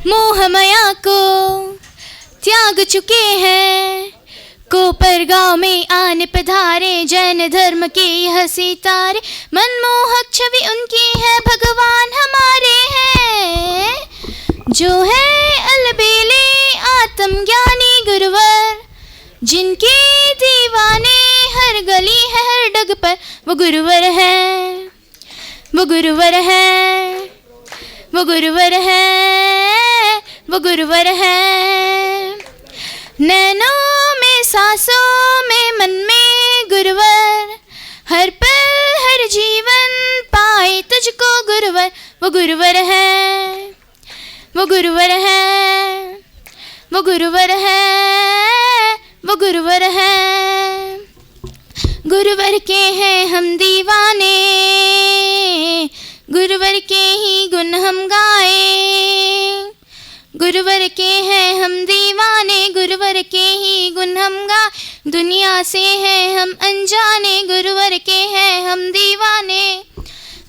मोह माया को त्याग चुके हैं, कोपर गांव में आन पधारे, जैन धर्म के यह सितारे, मनमोहक छवि उनकी है, भगवान हमारे हैं। जो है अलबेले आत्मज्ञानी गुरुवर, जिनके दीवाने हर गली है हर डग पर, वो गुरुवर है, वो गुरुवर है, वो गुरुवर है, वो गुरुवर है। नैनों में सांसों में मन में गुरुवर, हर पल हर जीवन पाए तुझको गुरुवर, वो गुरुवर है, वो गुरुवर है, वो गुरुवर है, वो गुरुवर है। गुरुवर के हैं हम दीवाने, गुरुवर के ही गुण हम गाए, गुरुवर के हैं हम दीवाने, गुरुवर के ही गुण हम गाए, दुनिया से हैं हम अनजाने, गुरुवर के हैं हम दीवाने।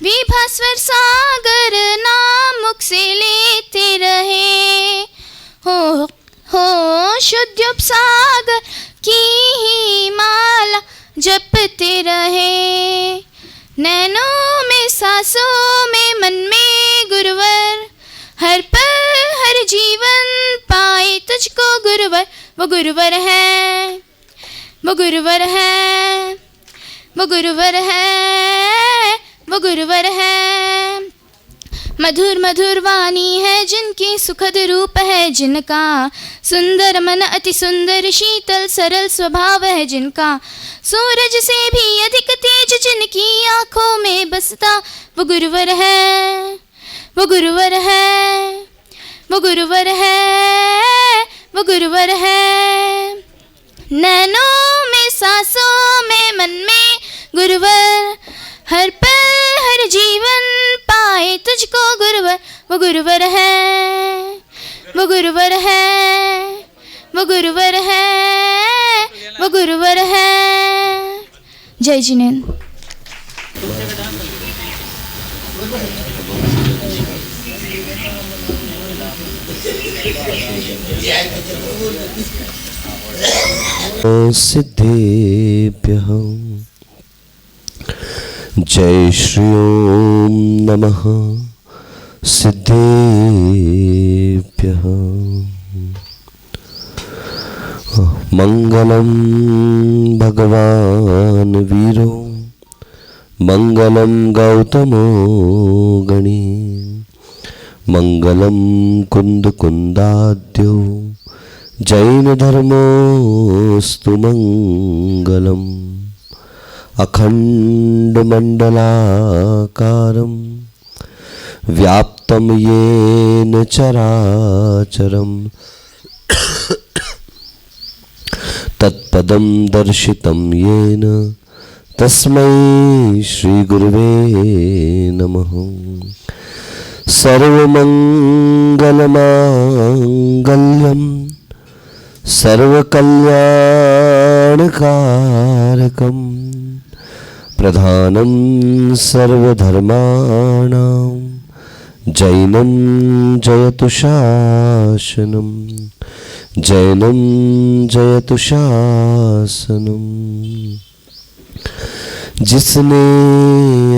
विभास्वर सागर नाम मुख से लेते रहे, हो शुद्ध सागर की ही माला जपते रहे। नैनों में सांसों में मन में गुरुवर, हर पल हर जीवन पाए तुझको गुरुवर, वो गुरुवर है, वो गुरुवर है, वो गुरुवर है, वो गुरुवर है। मधुर मधुर वाणी है जिनकी, सुखद रूप है जिनका, सुंदर मन अति सुंदर शीतल सरल स्वभाव है जिनका, सूरज से भी अधिक तेज जिनकी आंखों में बसता, वो गुरुवर है, वो गुरुवर है, वो गुरुवर है, वो गुरुवर है। नैनों में सांसों में मन में गुरुवर, हर पल हर जीवन पाए तुझको गुरुवर, वो गुरुवर है, वो गुरुवर है, वो गुरुवर है, वो गुरुवर है। जय जिनेंद्र। सिद्धेभ्यः जय श्री ओम नमः सिद्धेभ्यः। मंगलम भगवान वीरो, मंगलम गौतमो गणी, मंगलम कुंद कुंदाद्यो, जैन धर्मोस्तु मंगलम। अखंड मंडलाकारं व्याप्तं येन चराचरं, तत्पदं दर्शितं येन तस्मै श्री गुरुवे नमः। सर्वमंगलमांगल्यं सर्वकल्याणकारकं, प्रधानं सर्वधर्माणां, जैनं जयतु शासनं, जैनं जयतु शासनं। जिसने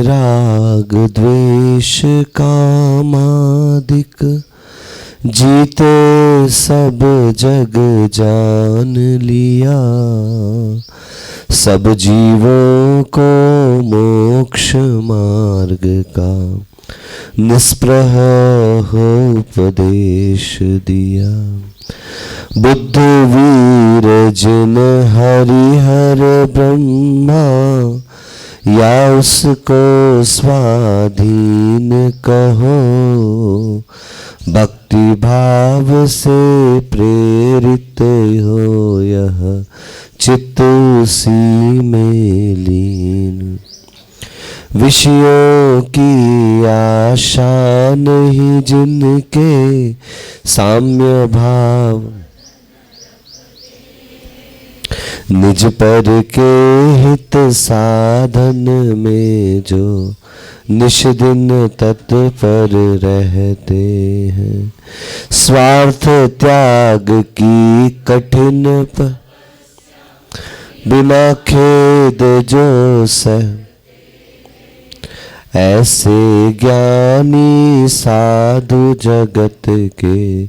राग द्वेष कामादिक जीते सब जग जान लिया, सब जीवों को मोक्ष मार्ग का निष्प्रह हो उपदेश दिया। बुद्ध वीर जिन हरिहर ब्रह्मा, या उसको स्वाधीन कहो, भक्ति भाव से प्रेरित हो यह चित्त उसी में लीन। विषयों की आशा नहीं जिनके साम्य भाव, निज पर के हित साधन में जो निश दिन तत्पर रहते हैं। स्वार्थ त्याग की कठिन पर बिना खेद जो सह, ऐसे ज्ञानी साधु जगत के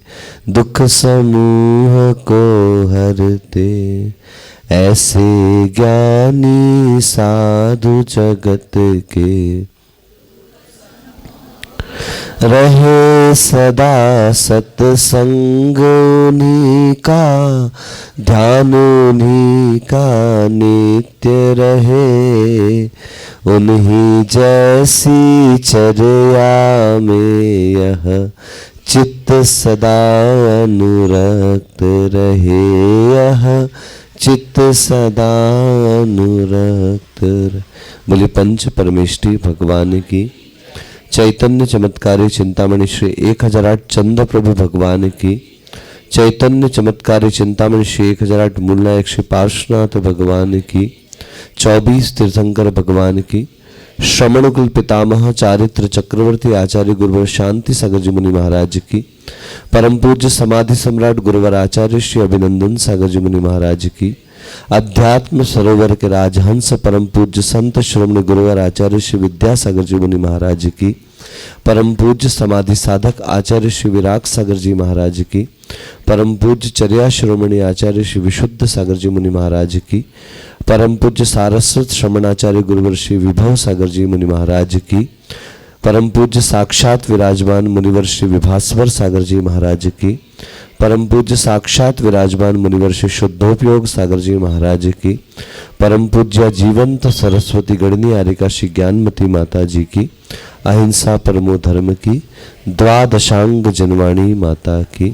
दुख समूह को हरते। ऐसे ज्ञानी साधु जगत के रहे सदा सत्संग उन्हीं का, ध्यान उन्हीं का नित्य रहे। उन्हीं जैसी चर्या में यह चित्त सदा अनुरक्त रहे। यह चित्त सदा अनुरक्त रहे। बोले पंच परमेष्ठी भगवान की, चैतन्य चमत्कारी चिंतामणि श्री 1008 चंद्र प्रभु भगवान की, चैतन्य चमत्कारी चिंतामणि श्री 1008 मूलनायक श्री पार्श्वनाथ भगवान की, 24 तीर्थंकर भगवान की, श्रमणकुल पितामह चारित्र चक्रवर्ती आचार्य गुरुवर शांति सागर जी मुनि महाराज की, परम पूज्य समाधि सम्राट गुरुवर आचार्य श्री अभिनंदन सागर जी मुनि महाराज की, अध्यात्म सरोवर के राजहंस परम पूज्य संत श्रोमणी गुरुवर आचार्य श्री विद्यासागर जी मुनि महाराज की, परम पूज्य समाधि साधक आचार्य श्री विराग सागर जी महाराज की, परम पूज्य चर्या श्रोमणी आचार्य श्री विशुद्ध सागर जी मुनि महाराज की, परम पूज्य सारस्वत श्रमणाचार्य गुरुवर श्री विभव सागर जी मुनि महाराज की, परम पूज्य साक्षात विराजमान मुनिवर श्री विभास्वर सागर जी महाराज की, परम पूज्य साक्षात विराजमान मुनिवर श्री शुद्धोपयोग सागर जी महाराज की, परम पूज्य जीवंत सरस्वती गणनी आरिका श्री ज्ञानमती माता जी की, अहिंसा परमो धर्म की द्वादशांग जनवाणी माता की।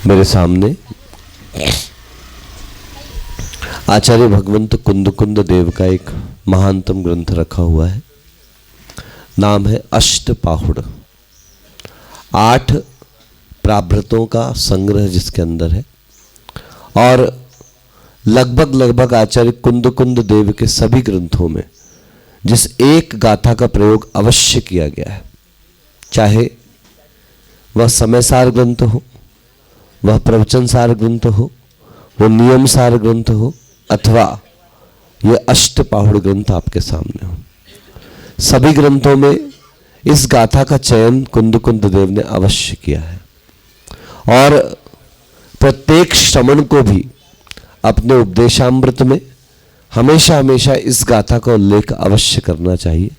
मेरे सामने आचार्य भगवंत कुंद कुंद देव का एक महानतम ग्रंथ रखा हुआ है। नाम है अष्टपाहुड़। 8 प्राभृतों का संग्रह जिसके अंदर है, और लगभग आचार्य कुंद कुंद देव के सभी ग्रंथों में जिस एक गाथा का प्रयोग अवश्य किया गया है, चाहे वह समय सार ग्रंथ हो, वह प्रवचन सार ग्रंथ हो, वो नियम सार ग्रंथ हो, अथवा ये अष्टपाहुड़ ग्रंथ आपके सामने हो, सभी ग्रंथों में इस गाथा का चयन कुंद कुंद देव ने अवश्य किया है। और प्रत्येक श्रमण को भी अपने उपदेशामृत में हमेशा हमेशा इस गाथा का उल्लेख अवश्य करना चाहिए,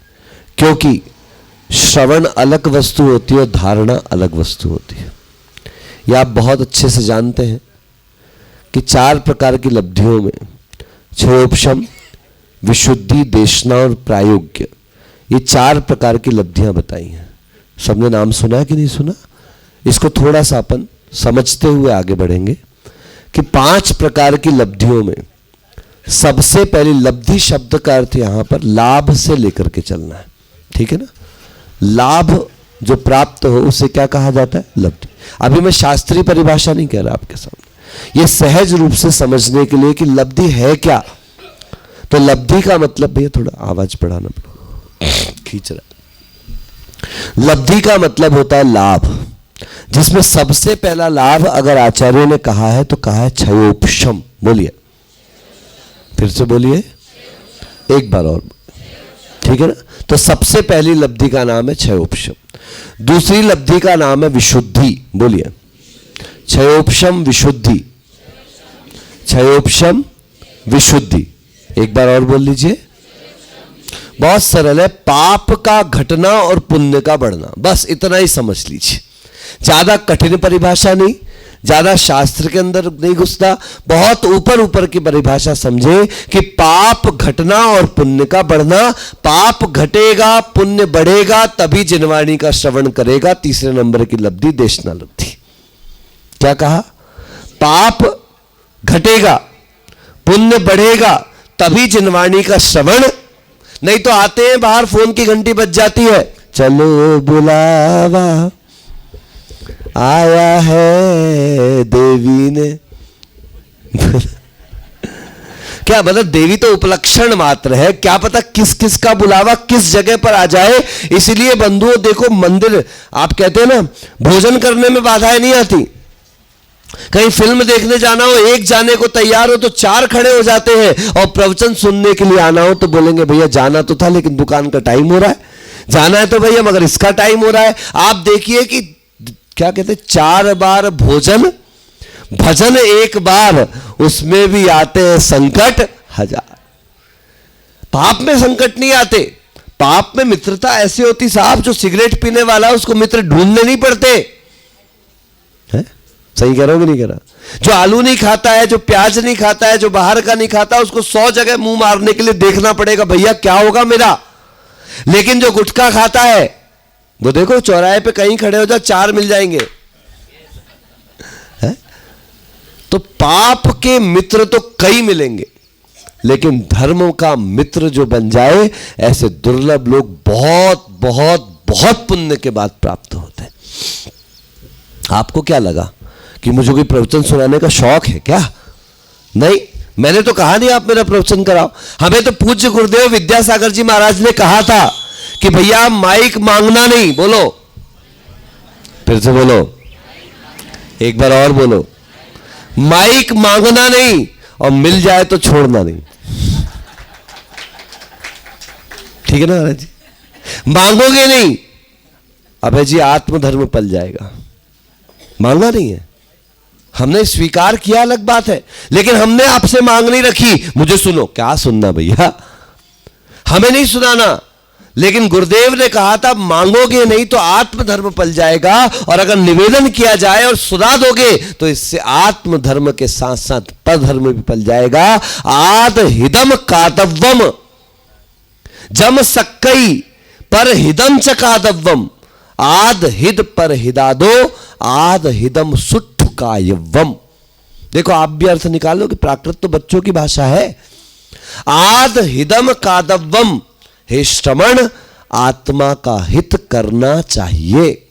क्योंकि श्रवण अलग वस्तु होती है, धारणा अलग वस्तु होती है। यह आप बहुत अच्छे से जानते हैं कि 4 प्रकार की लब्धियों में क्षयोपशम, विशुद्धि, देशना और प्रायोग्य, ये 4 प्रकार की लब्धियां बताई हैं। सबने नाम सुना कि नहीं सुना? इसको थोड़ा सा अपन समझते हुए आगे बढ़ेंगे कि 5 प्रकार की लब्धियों में सबसे पहले लब्धि शब्द का अर्थ यहां पर लाभ से लेकर के चलना है, ठीक है ना। लाभ जो प्राप्त हो उसे क्या कहा जाता है? लब्धि। अभी मैं शास्त्रीय परिभाषा नहीं कह रहा आपके सामने, यह सहज रूप से समझने के लिए कि लब्धि है क्या। तो लब्धि का मतलब, भैया थोड़ा आवाज बढ़ाना पड़ेगा, खींच रहा। लब्धि का मतलब होता है लाभ, जिसमें सबसे पहला लाभ अगर आचार्यों ने कहा है तो कहा है क्षयोपशम। बोलिए, फिर से बोलिए एक बार और, ठीक है ना। तो सबसे पहली लब्धि का नाम है क्षयोपशम। दूसरी लब्धि का नाम है विशुद्धि। बोलिए, क्षयोपशम विशुद्धि, क्षयोपशम विशुद्धि। एक बार और बोल लीजिए। बहुत सरल है, पाप का घटना और पुण्य का बढ़ना, बस इतना ही समझ लीजिए। ज्यादा कठिन परिभाषा नहीं, ज्यादा शास्त्र के अंदर नहीं घुसता, बहुत ऊपर ऊपर की परिभाषा समझे कि पाप घटना और पुण्य का बढ़ना। पाप घटेगा, पुण्य बढ़ेगा, तभी जिनवाणी का श्रवण करेगा। तीसरे नंबर की लब्धि देशना लब्धि। क्या कहा? पाप घटेगा, पुण्य बढ़ेगा, तभी जिनवाणी का श्रवण। नहीं तो आते हैं बाहर, फोन की घंटी बज जाती है, चलो बुलावा आया है देवी ने। क्या मतलब देवी तो उपलक्षण मात्र है, क्या पता किस किस का बुलावा किस जगह पर आ जाए। इसलिए बंधुओं देखो, मंदिर आप कहते हैं ना भोजन करने में बाधाएं नहीं आती। कहीं फिल्म देखने जाना हो, एक जाने को तैयार हो तो 4 खड़े हो जाते हैं, और प्रवचन सुनने के लिए आना हो तो बोलेंगे भैया जाना तो था लेकिन दुकान का टाइम हो रहा है, जाना है तो भैया मगर इसका टाइम हो रहा है। आप देखिए कि क्या कहते हैं, 4 बार भोजन भजन 1 बार, उसमें भी आते हैं संकट 1000। पाप में संकट नहीं आते, पाप में मित्रता ऐसी होती साहब, जो सिगरेट पीने वाला उसको मित्र ढूंढने नहीं पड़ते है? सही कह रहा हूं कि नहीं कह रहा? जो आलू नहीं खाता है, जो प्याज नहीं खाता है, जो बाहर का नहीं खाता, उसको 100 जगह मुंह मारने के लिए देखना पड़ेगा भैया क्या होगा मेरा। लेकिन जो गुटखा खाता है वो देखो चौराहे पे कहीं खड़े हो जाओ 4 मिल जाएंगे है? तो पाप के मित्र तो कई मिलेंगे, लेकिन धर्म का मित्र जो बन जाए, ऐसे दुर्लभ लोग बहुत बहुत बहुत पुण्य के बाद प्राप्त होते हैं। आपको क्या लगा कि मुझे कोई प्रवचन सुनाने का शौक है क्या? नहीं, मैंने तो कहा नहीं आप मेरा प्रवचन कराओ। हमें तो पूज्य गुरुदेव विद्यासागर जी महाराज ने कहा था कि भैया माइक मांगना नहीं, बोलो फिर से बोलो, एक बार और बोलो, माइक मांगना नहीं और मिल जाए तो छोड़ना नहीं। ठीक है ना महाराज जी? मांगोगे नहीं, अबे जी आत्मधर्म पल जाएगा। मांगा नहीं है, हमने स्वीकार किया अलग बात है, लेकिन हमने आपसे मांग नहीं रखी। मुझे सुनो, क्या सुनना भैया, हमें नहीं सुनाना, लेकिन गुरुदेव ने कहा था मांगोगे नहीं तो आत्मधर्म पल जाएगा, और अगर निवेदन किया जाए और सुना दोगे तो इससे आत्मधर्म के साथ साथ परधर्म भी पल जाएगा। आद हिदम कादव्वम जम सक्कई पर हिदम च कादव्वम, आद हिद पर हिदादो आद हिदम सुट्ठु कायव्वम। देखो आप भी अर्थ निकालो कि प्राकृत तो बच्चों की भाषा है। आद हिदम कादव्वम, हे श्रमण आत्मा का हित करना चाहिए।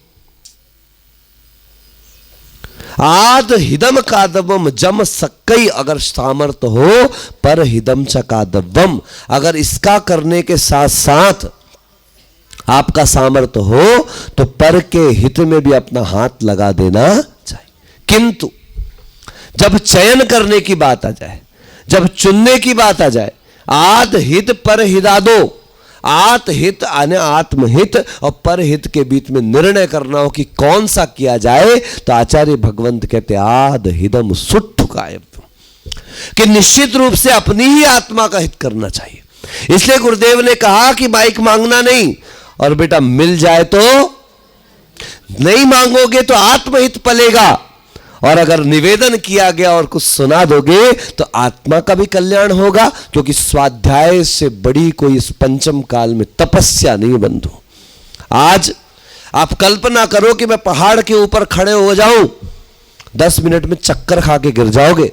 आद हिदम कादव्वम जम सक्कई, अगर सामर्थ्य हो पर हिदम च कादव्वम, अगर इसका करने के साथ साथ आपका सामर्थ्य हो तो पर के हित में भी अपना हाथ लगा देना चाहिए। किंतु जब चयन करने की बात आ जाए, जब चुनने की बात आ जाए, आद हित पर हिदादो, आत हित यानी आत्महित और परहित के बीच में निर्णय करना हो कि कौन सा किया जाए, तो आचार्य भगवंत कहते आद हिदम सुट्ठु कायव, कि निश्चित रूप से अपनी ही आत्मा का हित करना चाहिए। इसलिए गुरुदेव ने कहा कि माइक मांगना नहीं, और बेटा मिल जाए तो नहीं, मांगोगे तो आत्महित पलेगा, और अगर निवेदन किया गया और कुछ सुना दोगे तो आत्मा का भी कल्याण होगा, क्योंकि स्वाध्याय से बड़ी कोई इस पंचम काल में तपस्या नहीं बंधु। आज आप कल्पना करो कि मैं पहाड़ के ऊपर खड़े हो जाऊं, 10 मिनट में चक्कर खा के गिर जाओगे।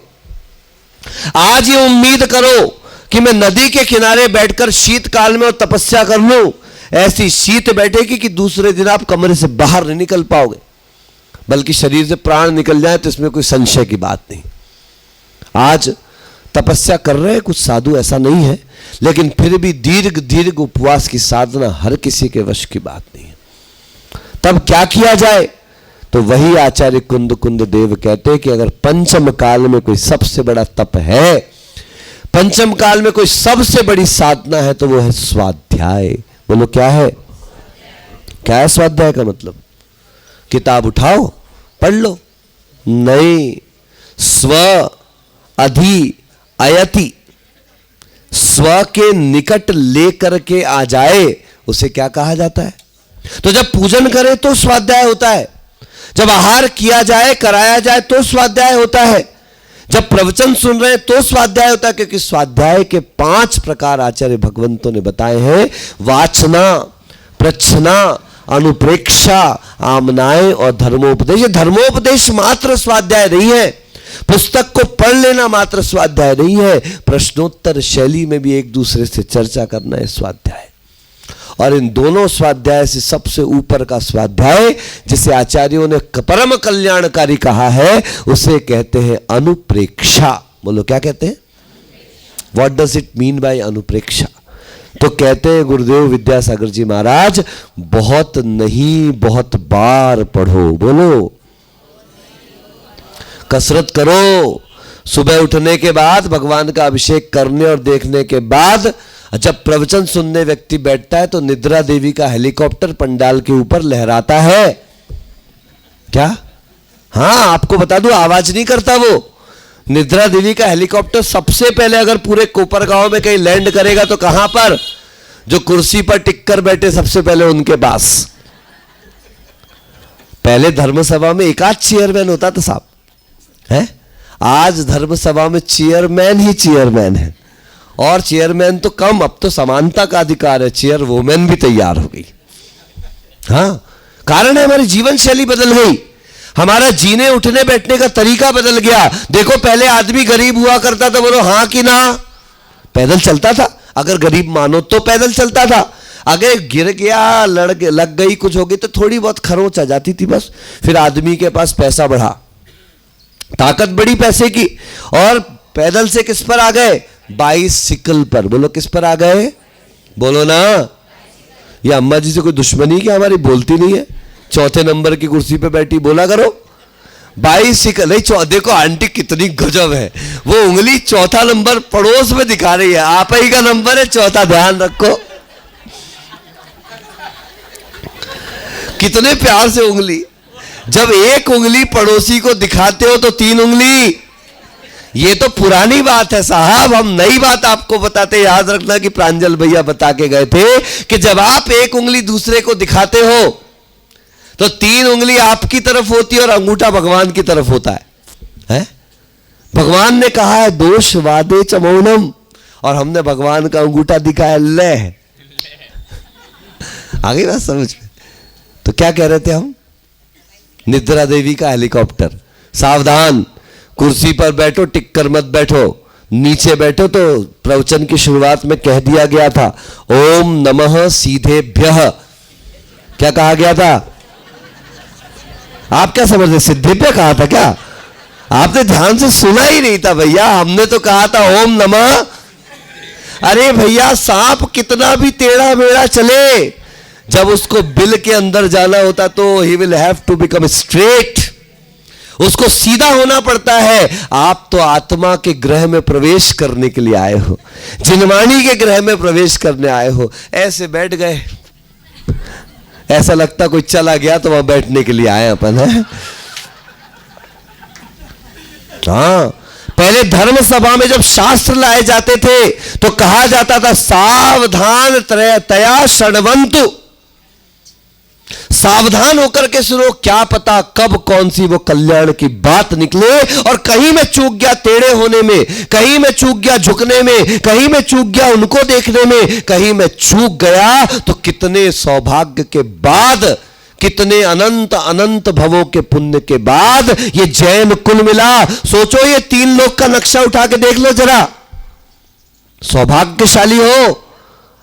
आज ये उम्मीद करो कि मैं नदी के किनारे बैठकर शीतकाल में और तपस्या कर लूं, ऐसी शीत बैठेगी कि दूसरे दिन आप कमरे से बाहर नहीं निकल पाओगे, बल्कि शरीर से प्राण निकल जाए तो इसमें कोई संशय की बात नहीं। आज तपस्या कर रहे हैं कुछ साधु, ऐसा नहीं है, लेकिन फिर भी दीर्घ दीर्घ उपवास की साधना हर किसी के वश की बात नहीं है। तब क्या किया जाए? तो वही आचार्य कुंद कुंद देव कहते हैं कि अगर पंचम काल में कोई सबसे बड़ा तप है, पंचम काल में कोई सबसे बड़ी साधना है, तो वो है स्वाध्याय। बोलो क्या है? क्या है स्वाध्याय का मतलब? किताब उठाओ पढ़ लो? नहीं, स्व अधि अयति, स्व के निकट लेकर के आ जाए, उसे क्या कहा जाता है? तो जब पूजन करें तो स्वाध्याय होता है, जब आहार किया जाए कराया जाए तो स्वाध्याय होता है, जब प्रवचन सुन रहे हैं तो स्वाध्याय होता है, क्योंकि स्वाध्याय के 5 प्रकार आचार्य भगवंतों ने बताए हैं। वाचना, प्रच्छना, अनुप्रेक्षा, आमनाएं और धर्मोपदेश। ये धर्मोपदेश मात्र स्वाध्याय नहीं है, पुस्तक को पढ़ लेना मात्र स्वाध्याय नहीं है, प्रश्नोत्तर शैली में भी एक दूसरे से चर्चा करना है स्वाध्याय। और इन दोनों स्वाध्याय से सबसे ऊपर का स्वाध्याय, जिसे आचार्यों ने परम कल्याणकारी कहा है, उसे कहते हैं अनुप्रेक्षा। बोलो क्या कहते हैं? What does it mean by अनुप्रेक्षा? तो कहते हैं गुरुदेव विद्यासागर जी महाराज, बहुत नहीं बहुत बार पढ़ो। बोलो, कसरत करो। सुबह उठने के बाद भगवान का अभिषेक करने और देखने के बाद जब प्रवचन सुनने व्यक्ति बैठता है तो निद्रा देवी का हेलीकॉप्टर पंडाल के ऊपर लहराता है क्या? हाँ, आपको बता दूं, आवाज नहीं करता वो। निद्रा देवी का हेलीकॉप्टर सबसे पहले अगर पूरे कोपरगांव में कहीं लैंड करेगा तो कहां पर? जो कुर्सी पर टिक कर बैठे सबसे पहले उनके पास। पहले धर्म सभा में एक आध चेयरमैन होता था साहब, है? आज धर्म सभा में चेयरमैन ही चेयरमैन है, और चेयरमैन तो कम, अब तो समानता का अधिकार है, चेयर वोमेन भी तैयार हो गई। हाँ, कारण है हमारी जीवन शैली बदल गई, हमारा जीने उठने बैठने का तरीका बदल गया। देखो, पहले आदमी गरीब हुआ करता था, बोलो हाँ कि ना? पैदल चलता था, अगर गरीब मानो तो पैदल चलता था। अगर गिर गया, लग गई, कुछ हो गई तो थोड़ी बहुत खरोंच आ जाती थी बस। फिर आदमी के पास पैसा बढ़ा, ताकत बड़ी पैसे की, और पैदल से किस पर आ गए? बाइसिकल पर। बोलो, किस पर आ गए? बोलो ना। ये अम्मा जी से कोई दुश्मनी क्या हमारी? बोलती नहीं है, चौथे नंबर की कुर्सी पे बैठी, बोला करो बाइसिकल। नहीं, देखो आंटी कितनी गजब है, वो उंगली चौथा नंबर पड़ोस में दिखा रही है, आप ही का नंबर है चौथा, ध्यान रखो। कितने प्यार से उंगली, जब एक उंगली पड़ोसी को दिखाते हो तो 3 उंगली। ये तो पुरानी बात है साहब, हम नई बात आपको बताते। याद रखना कि प्रांजल भैया बता के गए थे कि जब आप एक उंगली दूसरे को दिखाते हो तो 3 उंगली आपकी तरफ होती है और अंगूठा भगवान की तरफ होता है? भगवान ने कहा है दोष वादे च मौनम, और हमने भगवान का अंगूठा दिखाया ले। आगे बात समझ में? तो क्या कह रहे थे हम? निद्रा देवी का हेलीकॉप्टर। सावधान, कुर्सी पर बैठो, टिक कर मत बैठो। नीचे बैठो तो प्रवचन की शुरुआत में कह दिया गया था ओम नमः सीधेभ्यः। क्या कहा गया था? आप क्या समझते? सिद्धेभ्य कहा था क्या? आपने ध्यान से सुना ही नहीं था भैया, हमने तो कहा था ओम नमः। अरे भैया, सांप कितना भी टेढ़ा मेढ़ा चले, जब उसको बिल के अंदर जाना होता तो ही will have to become straight, उसको सीधा होना पड़ता है। आप तो आत्मा के ग्रह में प्रवेश करने के लिए आए हो, जिनवाणी के ग्रह में प्रवेश करने आए हो। ऐसे बैठ गए, ऐसा लगता कोई चला गया तो वहां बैठने के लिए आए अपन, है? हाँ, पहले धर्म सभा में जब शास्त्र लाए जाते थे तो कहा जाता था सावधान तया शृण्वन्तु, सावधान होकर के सुनो, क्या पता कब कौन सी वो कल्याण की बात निकले। और कहीं में चूक गया टेढ़े होने में, कहीं में चूक गया झुकने में, कहीं में चूक गया उनको देखने में, कहीं में चूक गया तो कितने सौभाग्य के बाद, कितने अनंत अनंत भवों के पुण्य के बाद ये जैन कुल मिला। सोचो, ये 3 लोक का नक्शा उठा के देख लो जरा। सौभाग्यशाली हो,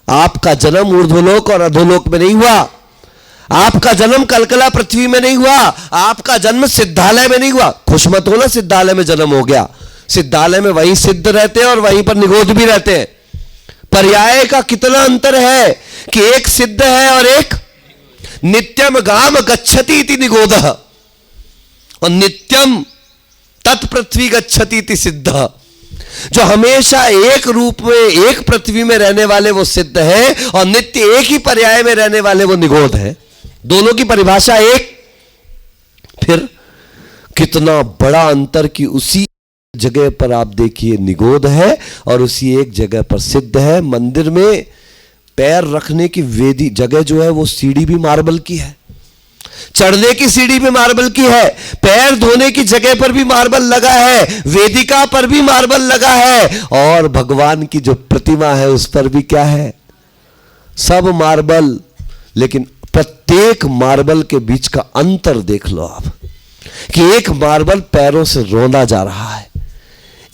आपका जन्म ऊर्ध्वलोक और अधोलोक में नहीं हुआ, आपका जन्म कलकला पृथ्वी में नहीं हुआ, आपका जन्म सिद्धालय में नहीं हुआ। खुश मत हो ना, सिद्धालय में जन्म हो गया। सिद्धालय में वही सिद्ध रहते हैं और वहीं पर निगोध भी रहते हैं। पर्याय का कितना अंतर है कि एक सिद्ध है और एक नित्यम गाम गच्छति इति निगोधः, और नित्यम तत्पृथ्वी गच्छति इति सिद्धः। जो हमेशा एक रूप में, एक पृथ्वी में रहने वाले वो सिद्ध है, और नित्य एक ही पर्याय में रहने वाले वो निगोध है। दोनों की परिभाषा एक। फिर कितना बड़ा अंतर कि उसी जगह पर आप देखिए निगोध है और उसी एक जगह पर सिद्ध है। मंदिर में पैर रखने की वेदी जगह जो है वो सीढ़ी भी मार्बल की है, चढ़ने की सीढ़ी भी मार्बल की है, पैर धोने की जगह पर भी मार्बल लगा है, वेदिका पर भी मार्बल लगा है, और भगवान की जो प्रतिमा है उस पर भी क्या है? सब मार्बल। लेकिन प्रत्येक मार्बल के बीच का अंतर देख लो आप, कि एक मार्बल पैरों से रौंदा जा रहा है,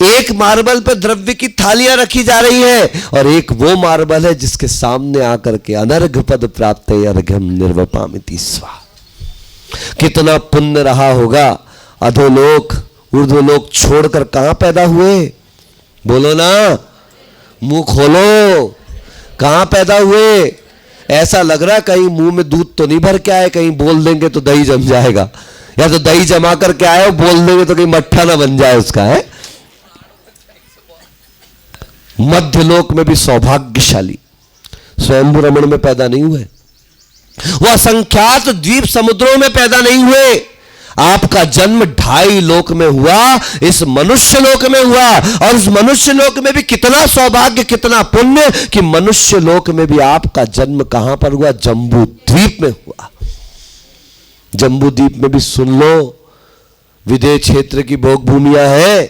एक मार्बल पर द्रव्य की थालियां रखी जा रही है, और एक वो मार्बल है जिसके सामने आकर के अनर्घ पद प्राप्त अर्घ्यम निर्वपामिति स्वाहा। कितना पुण्य रहा होगा। अधोलोक ऊर्ध्वलोक छोड़कर कहां पैदा हुए? बोलो ना। मुंह खोलो, कहां पैदा हुए? ऐसा लग रहा है कहीं मुंह में दूध तो नहीं भर के आए, कहीं बोल देंगे तो दही जम जाएगा, या तो दही जमा करके आए बोल देंगे तो कहीं मट्ठा ना बन जाए उसका। है मध्यलोक में भी सौभाग्यशाली स्वयंभू रमण में पैदा नहीं हुए, वह असंख्यात द्वीप समुद्रों में पैदा नहीं हुए। आपका जन्म 2.5 लोक में हुआ, इस मनुष्य लोक में हुआ। और उस मनुष्य लोक में भी कितना सौभाग्य, कितना पुण्य कि मनुष्य लोक में भी आपका जन्म कहां पर हुआ? जम्बू द्वीप में हुआ। जम्बू द्वीप में भी सुन लो, विदेह क्षेत्र की भोग भूमियां हैं,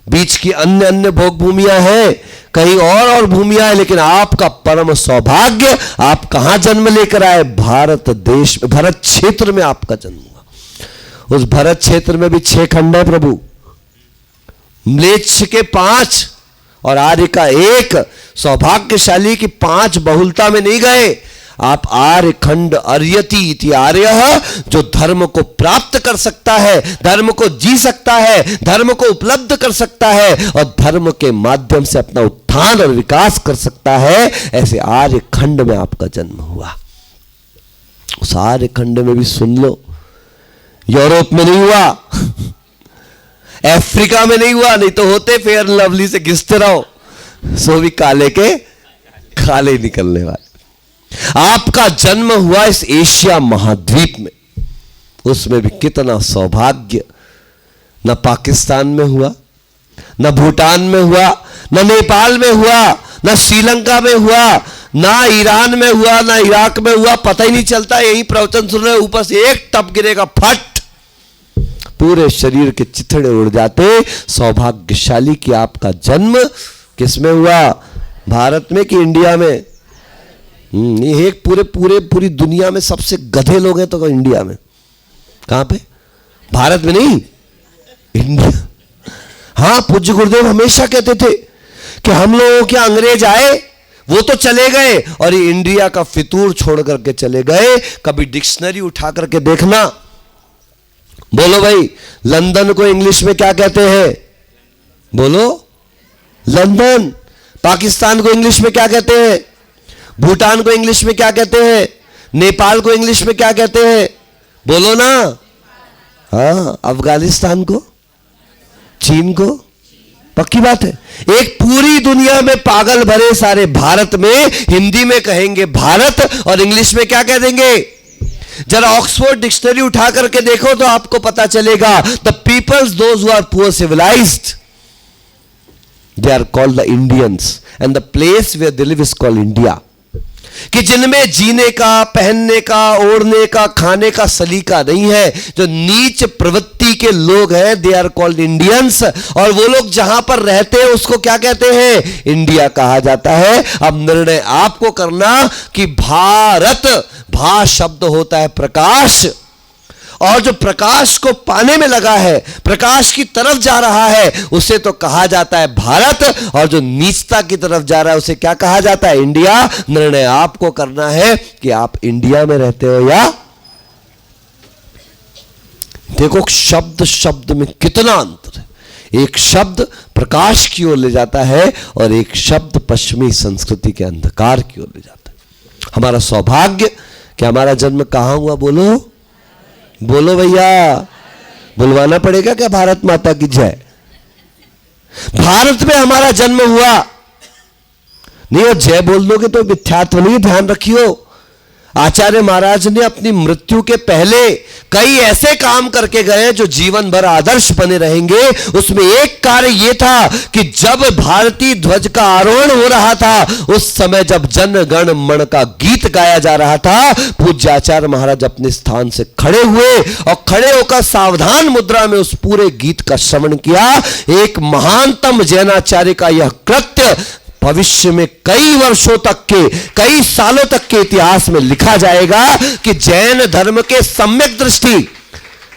बीच की अन्य अन्य भोग भूमियां हैं, कहीं और भूमियां हैं, लेकिन आपका परम सौभाग्य, आप कहां जन्म लेकर आए? भारत देश, भरत क्षेत्र में आपका जन्म हुआ। उस भरत क्षेत्र में भी 6 खंड है प्रभु, म्लेच्छ के 5 और आर्य का 1। सौभाग्यशाली की 5 बहुलता में नहीं गए आप। आर्य खंड अर्यति इति आर्यः, जो धर्म को प्राप्त कर सकता है, धर्म को जी सकता है, धर्म को उपलब्ध कर सकता है और धर्म के माध्यम से अपना उत्थान और विकास कर सकता है, ऐसे आर्य खंड में आपका जन्म हुआ। उस आर्य खंड में भी सुन लो, यूरोप में नहीं हुआ, अफ्रीका में नहीं हुआ, नहीं तो होते फेयर लवली से घिसते रहो, सो भी काले के काले निकलने वाले। आपका जन्म हुआ इस एशिया महाद्वीप में, उसमें भी कितना सौभाग्य। न पाकिस्तान में हुआ, न भूटान में हुआ, न नेपाल में हुआ, न श्रीलंका में हुआ, ना ईरान में हुआ, ना इराक में हुआ, पता ही नहीं चलता। यही प्रवचन सुन रहे, ऊपर से एक टप गिरेगा, फट, पूरे शरीर के चिथड़े उड़ जाते। सौभाग्यशाली कि आपका जन्म किसमें हुआ? भारत में कि इंडिया में? ये एक पूरी दुनिया में सबसे गधे लोग हैं तो इंडिया में। कहां पे? भारत में नहीं, इंडिया। हां, पूज्य गुरुदेव हमेशा कहते थे कि हम लोगों के अंग्रेज आए, वो तो चले गए और ये इंडिया का फितूर छोड़ करके चले गए। कभी डिक्शनरी उठा करके देखना, बोलो भाई, लंदन को इंग्लिश में क्या कहते हैं? बोलो, लंदन। पाकिस्तान को इंग्लिश में क्या कहते हैं? भूटान को इंग्लिश में क्या कहते हैं? नेपाल को इंग्लिश में क्या कहते हैं? बोलो ना। हाँ, अफगानिस्तान को, चीन को, पक्की बात है। एक पूरी दुनिया में पागल भरे सारे भारत में हिंदी में कहेंगे भारत और इंग्लिश में क्या कह देंगे? जरा ऑक्सफोर्ड डिक्शनरी उठा करके देखो तो आपको पता चलेगा। The peoples those who are poor civilised, they are called the Indians and the place where they live is called India. कि जिनमें जीने का, पहनने का, ओढ़ने का, खाने का सलीका नहीं है, जो नीच प्रवृत्ति के लोग हैं, दे आर कॉल्ड इंडियंस। और वो लोग जहां पर रहते हैं उसको क्या कहते हैं? इंडिया कहा जाता है। अब निर्णय आपको करना कि भारत, भा शब्द होता है प्रकाश, और जो प्रकाश को पाने में लगा है, प्रकाश की तरफ जा रहा है, उसे तो कहा जाता है भारत, और जो नीचता की तरफ जा रहा है उसे क्या कहा जाता है? इंडिया। निर्णय आपको करना है कि आप इंडिया में रहते हो या। देखो, शब्द शब्द में कितना अंतर है। एक शब्द प्रकाश की ओर ले जाता है और एक शब्द पश्चिमी संस्कृति के अंधकार की ओर ले जाता है। हमारा सौभाग्य कि हमारा जन्म कहां हुआ? बोलो, बोलो भैया, बुलवाना पड़ेगा क्या? भारत माता की जय। भारत में हमारा जन्म हुआ। नहीं, और जय बोल दोगे तो मिथ्यात्व नहीं, ध्यान रखियो। आचार्य महाराज ने अपनी मृत्यु के पहले कई ऐसे काम करके गए जो जीवन भर आदर्श बने रहेंगे। उसमें एक कार्य यह था कि जब भारतीय ध्वज का आरोहण हो रहा था, उस समय जब जन गण मन का गीत गाया जा रहा था, पूज्य आचार्य महाराज अपने स्थान से खड़े हुए और खड़े होकर सावधान मुद्रा में उस पूरे गीत का श्रवण किया। एक महानतम जैनाचार्य का यह कृत्य भविष्य में कई वर्षों तक के, कई सालों तक के इतिहास में लिखा जाएगा कि जैन धर्म के सम्यक दृष्टि,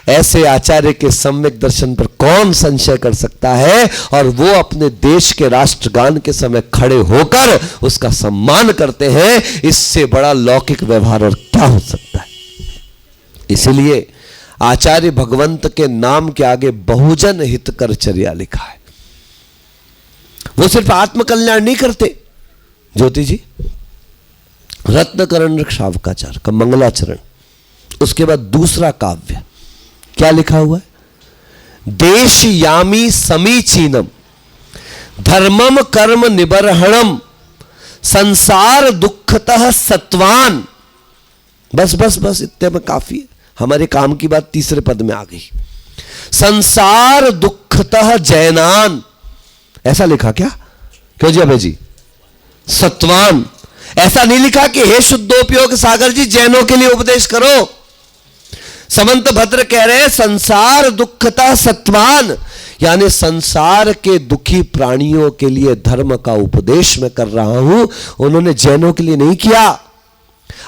ऐसे आचार्य के सम्यक दर्शन पर कौन संशय कर सकता है। और वो अपने देश के राष्ट्रगान के समय खड़े होकर उसका सम्मान करते हैं। इससे बड़ा लौकिक व्यवहार और क्या हो सकता है। इसलिए आचार्य भगवंत के नाम के आगे बहुजन हितकर चर्या लिखा है। वो सिर्फ आत्मकल्याण नहीं करते। ज्योति जी, रत्नकरण शावकाचार्य का मंगलाचरण, उसके बाद दूसरा काव्य क्या लिखा हुआ है? देश यामी समीचीनम धर्मम कर्म निबर्हणम संसार दुखतः सत्वान। बस बस बस इतने में काफी है। हमारे काम की बात तीसरे पद में आ गई। संसार दुखतः जैनान, ऐसा लिखा क्या? क्यों जी अभय जी? सत्वान। ऐसा नहीं लिखा कि हे शुद्धोपयोग सागर जी जैनों के लिए उपदेश करो। समंत भद्र कह रहे हैं संसार दुखता सत्वान, यानी संसार के दुखी प्राणियों के लिए धर्म का उपदेश मैं कर रहा हूं। उन्होंने जैनों के लिए नहीं किया।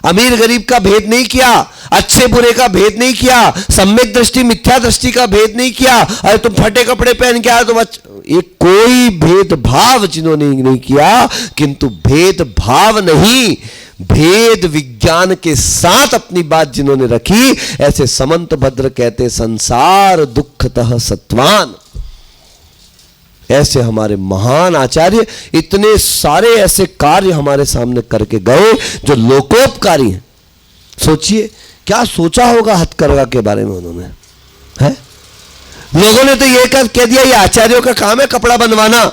अमीर गरीब का भेद नहीं किया, अच्छे बुरे का भेद नहीं किया, सम्यक दृष्टि मिथ्या दृष्टि का भेद नहीं किया। अरे तुम फटे कपड़े पहन के आए तुम ये कोई भेदभाव जिन्होंने नहीं किया, किंतु भेदभाव नहीं, भेद विज्ञान के साथ अपनी बात जिन्होंने रखी, ऐसे समंत भद्र कहते संसार दुखतः सत्वान। ऐसे हमारे महान आचार्य इतने सारे ऐसे कार्य हमारे सामने करके गए जो लोकोपकारी हैं। सोचिए क्या सोचा होगा हथकरघा के बारे में उन्होंने, है? लोगों ने तो ये कह दिया ये आचार्यों का काम है कपड़ा बनवाना,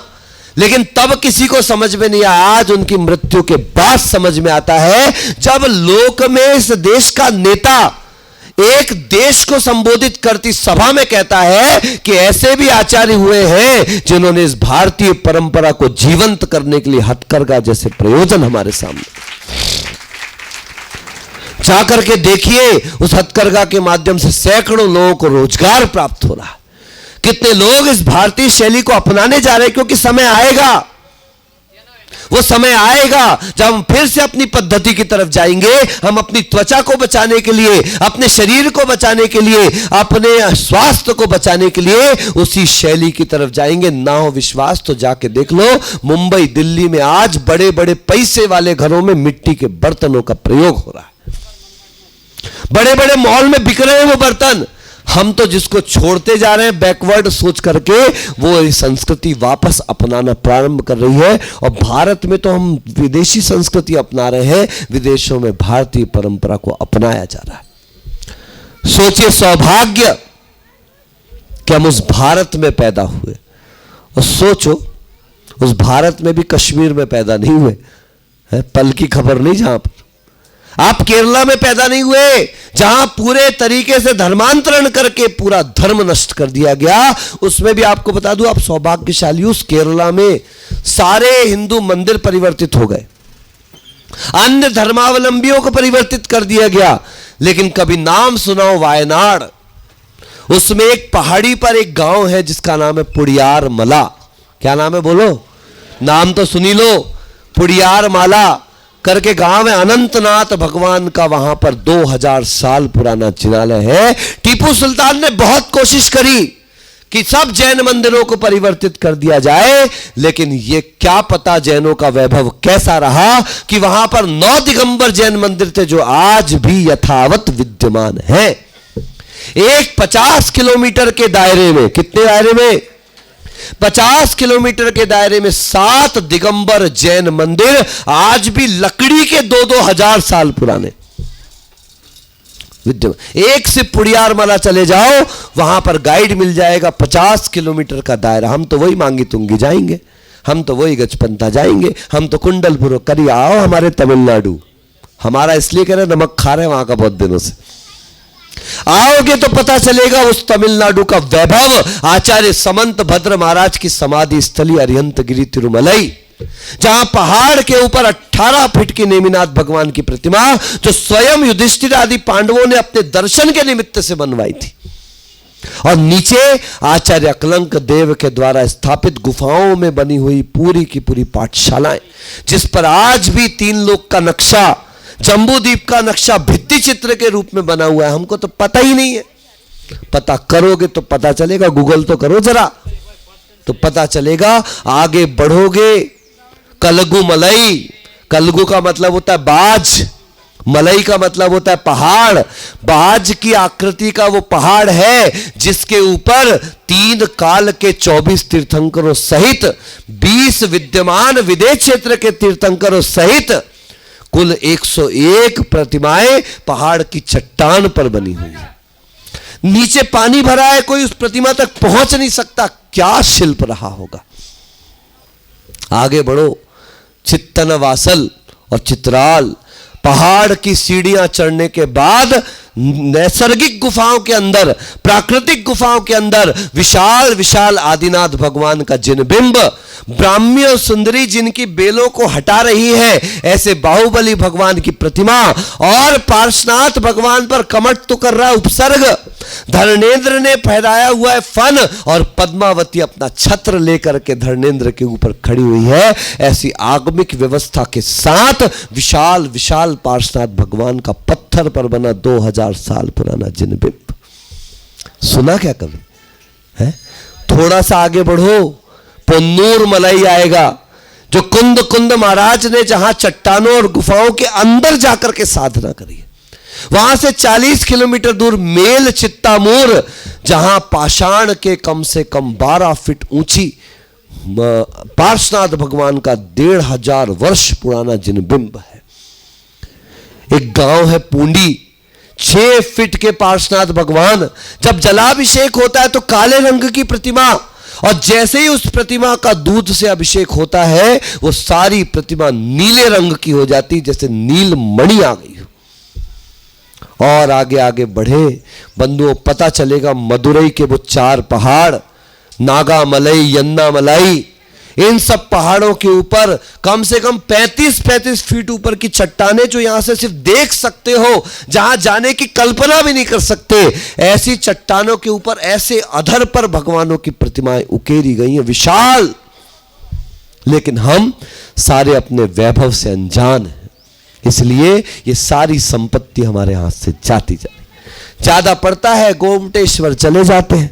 लेकिन तब किसी को समझ में नहीं आया। आज उनकी मृत्यु के बाद समझ में आता है, जब लोक में इस देश का नेता एक देश को संबोधित करती सभा में कहता है कि ऐसे भी आचार्य हुए हैं जिन्होंने इस भारतीय परंपरा को जीवंत करने के लिए हथकरघा जैसे प्रयोजन हमारे सामने। जाकर के देखिए उस हथकरघा के माध्यम से सैकड़ों लोगों को रोजगार प्राप्त हो रहा है। कितने लोग इस भारतीय शैली को अपनाने जा रहे हैं, क्योंकि समय आएगा, वो समय आएगा जब हम फिर से अपनी पद्धति की तरफ जाएंगे। हम अपनी त्वचा को बचाने के लिए, अपने शरीर को बचाने के लिए, अपने स्वास्थ्य को बचाने के लिए उसी शैली की तरफ जाएंगे। ना हो विश्वास तो जाके देख लो, मुंबई दिल्ली में आज बड़े बड़े पैसे वाले घरों में मिट्टी के बर्तनों का प्रयोग हो रहा है। बड़े बड़े मॉल में बिक रहे हैं वो बर्तन। हम तो जिसको छोड़ते जा रहे हैं बैकवर्ड सोच करके, वो संस्कृति वापस अपनाना प्रारंभ कर रही है। और भारत में तो हम विदेशी संस्कृति अपना रहे हैं, विदेशों में भारतीय परंपरा को अपनाया जा रहा है। सोचिए सौभाग्य कि हम उस भारत में पैदा हुए, और सोचो उस भारत में भी कश्मीर में पैदा नहीं हुए, पल की खबर नहीं। जहां पर आप केरला में पैदा नहीं हुए, जहां पूरे तरीके से धर्मांतरण करके पूरा धर्म नष्ट कर दिया गया, उसमें भी आपको बता दूं आप सौभाग्यशाली। उस केरला में सारे हिंदू मंदिर परिवर्तित हो गए, अन्य धर्मावलंबियों को परिवर्तित कर दिया गया। लेकिन कभी नाम सुनाओ वायनाड, उसमें एक पहाड़ी पर एक गांव है जिसका नाम है पुड़ियार मला। क्या नाम है बोलो, नाम तो सुनी लो, पुड़ियार माला करके गांव है। अनंतनाथ भगवान का वहां पर 2000 साल पुराना चिन्हालय है। टीपू सुल्तान ने बहुत कोशिश करी कि सब जैन मंदिरों को परिवर्तित कर दिया जाए, लेकिन ये क्या पता जैनों का वैभव कैसा रहा कि वहां पर 9 दिगंबर जैन मंदिर थे जो आज भी यथावत विद्यमान है। एक 50 किलोमीटर के दायरे में, कितने दायरे में? 50 किलोमीटर के दायरे में 7 दिगंबर जैन मंदिर आज भी लकड़ी के 2-2 हजार साल पुराने विद्यमान। एक से पुड़ियार माला चले जाओ, वहां पर गाइड मिल जाएगा 50 किलोमीटर का दायरा। हम तो वही मांगी तुंगी जाएंगे, हम तो वही गजपंता जाएंगे, हम तो कुंडलपुर करी आओ हमारे तमिलनाडु। हमारा इसलिए कह रहे नमक खा रहे हैं वहां का बहुत दिनों से। आओगे तो पता चलेगा उस तमिलनाडु का वैभव। आचार्य समंत भद्र महाराज की समाधि स्थली अरिहंतगिरी तिरुमलई, जहां पहाड़ के ऊपर 18 फीट की नेमिनाथ भगवान की प्रतिमा, जो स्वयं युधिष्ठिर आदि पांडवों ने अपने दर्शन के निमित्त से बनवाई थी, और नीचे आचार्य अकलंक देव के द्वारा स्थापित गुफाओं में बनी हुई पूरी की पूरी पाठशालाएं, जिस पर आज भी 3 लोक का नक्शा, जम्बूद्वीप का नक्शा भित्ति चित्र के रूप में बना हुआ है। हमको तो पता ही नहीं है। पता करोगे तो पता चलेगा, गूगल तो करो जरा, तो पता चलेगा। आगे बढ़ोगे, कलगू मलई, कलगू का मतलब होता है बाज, मलई का मतलब होता है पहाड़। बाज की आकृति का वो पहाड़ है जिसके ऊपर 3 काल के 24 तीर्थंकरों सहित 20 विद्यमान विदेश क्षेत्र के तीर्थंकरों सहित कुल 101 प्रतिमाएं पहाड़ की चट्टान पर बनी हुई है। नीचे पानी भरा है, कोई उस प्रतिमा तक पहुंच नहीं सकता। क्या शिल्प रहा होगा। आगे बढ़ो, चित्तन वासल और चित्राल पहाड़ की सीढ़ियां चढ़ने के बाद नैसर्गिक गुफाओं के अंदर, प्राकृतिक गुफाओं के अंदर विशाल विशाल आदिनाथ भगवान का जिनबिंब, ब्राह्मी और सुंदरी जिनकी बेलों को हटा रही है, ऐसे बाहुबली भगवान की प्रतिमा, और पार्श्वनाथ भगवान पर कमट तो कर रहा है उपसर्ग, धर्मेंद्र ने फहराया हुआ है फन, और पद्मावती अपना छत्र लेकर के धर्मेंद्र के ऊपर खड़ी हुई है। ऐसी आगमिक व्यवस्था के साथ विशाल विशाल पार्श्वनाथ भगवान का पत्थर पर बना 2000 साल पुराना जिनबिंब। सुना क्या कभी है? थोड़ा सा आगे बढ़ो, पोन्नूर मलई आएगा, जो कुंद कुंद महाराज ने जहां चट्टानों और गुफाओं के अंदर जाकर के साधना करी है। वहां से 40 किलोमीटर दूर मेल चित्तामूर, जहां पाषाण के कम से कम 12 फीट ऊंची पार्श्वनाथ भगवान का 1500 वर्ष पुराना जिनबिंब है। एक गांव है पूंडी, 6 फीट के पार्श्वनाथ भगवान। जब जलाभिषेक होता है तो काले रंग की प्रतिमा, और जैसे ही उस प्रतिमा का दूध से अभिषेक होता है वो सारी प्रतिमा नीले रंग की हो जाती, जैसे नील मणि आ गई हो। और आगे आगे बढ़े बंधुओं, पता चलेगा मदुरई के वो 4 पहाड़, नागा मलई, यन्ना मलाई, इन सब पहाड़ों के ऊपर कम से कम 35-35 फीट ऊपर की चट्टानें, जो यहां से सिर्फ देख सकते हो, जहां जाने की कल्पना भी नहीं कर सकते, ऐसी चट्टानों के ऊपर ऐसे अधर पर भगवानों की प्रतिमाएं उकेरी गई हैं, विशाल। लेकिन हम सारे अपने वैभव से अनजान हैं, इसलिए ये सारी संपत्ति हमारे हाथ से जाती जा रही। ज्यादा पड़ता है गोमटेश्वर चले जाते हैं,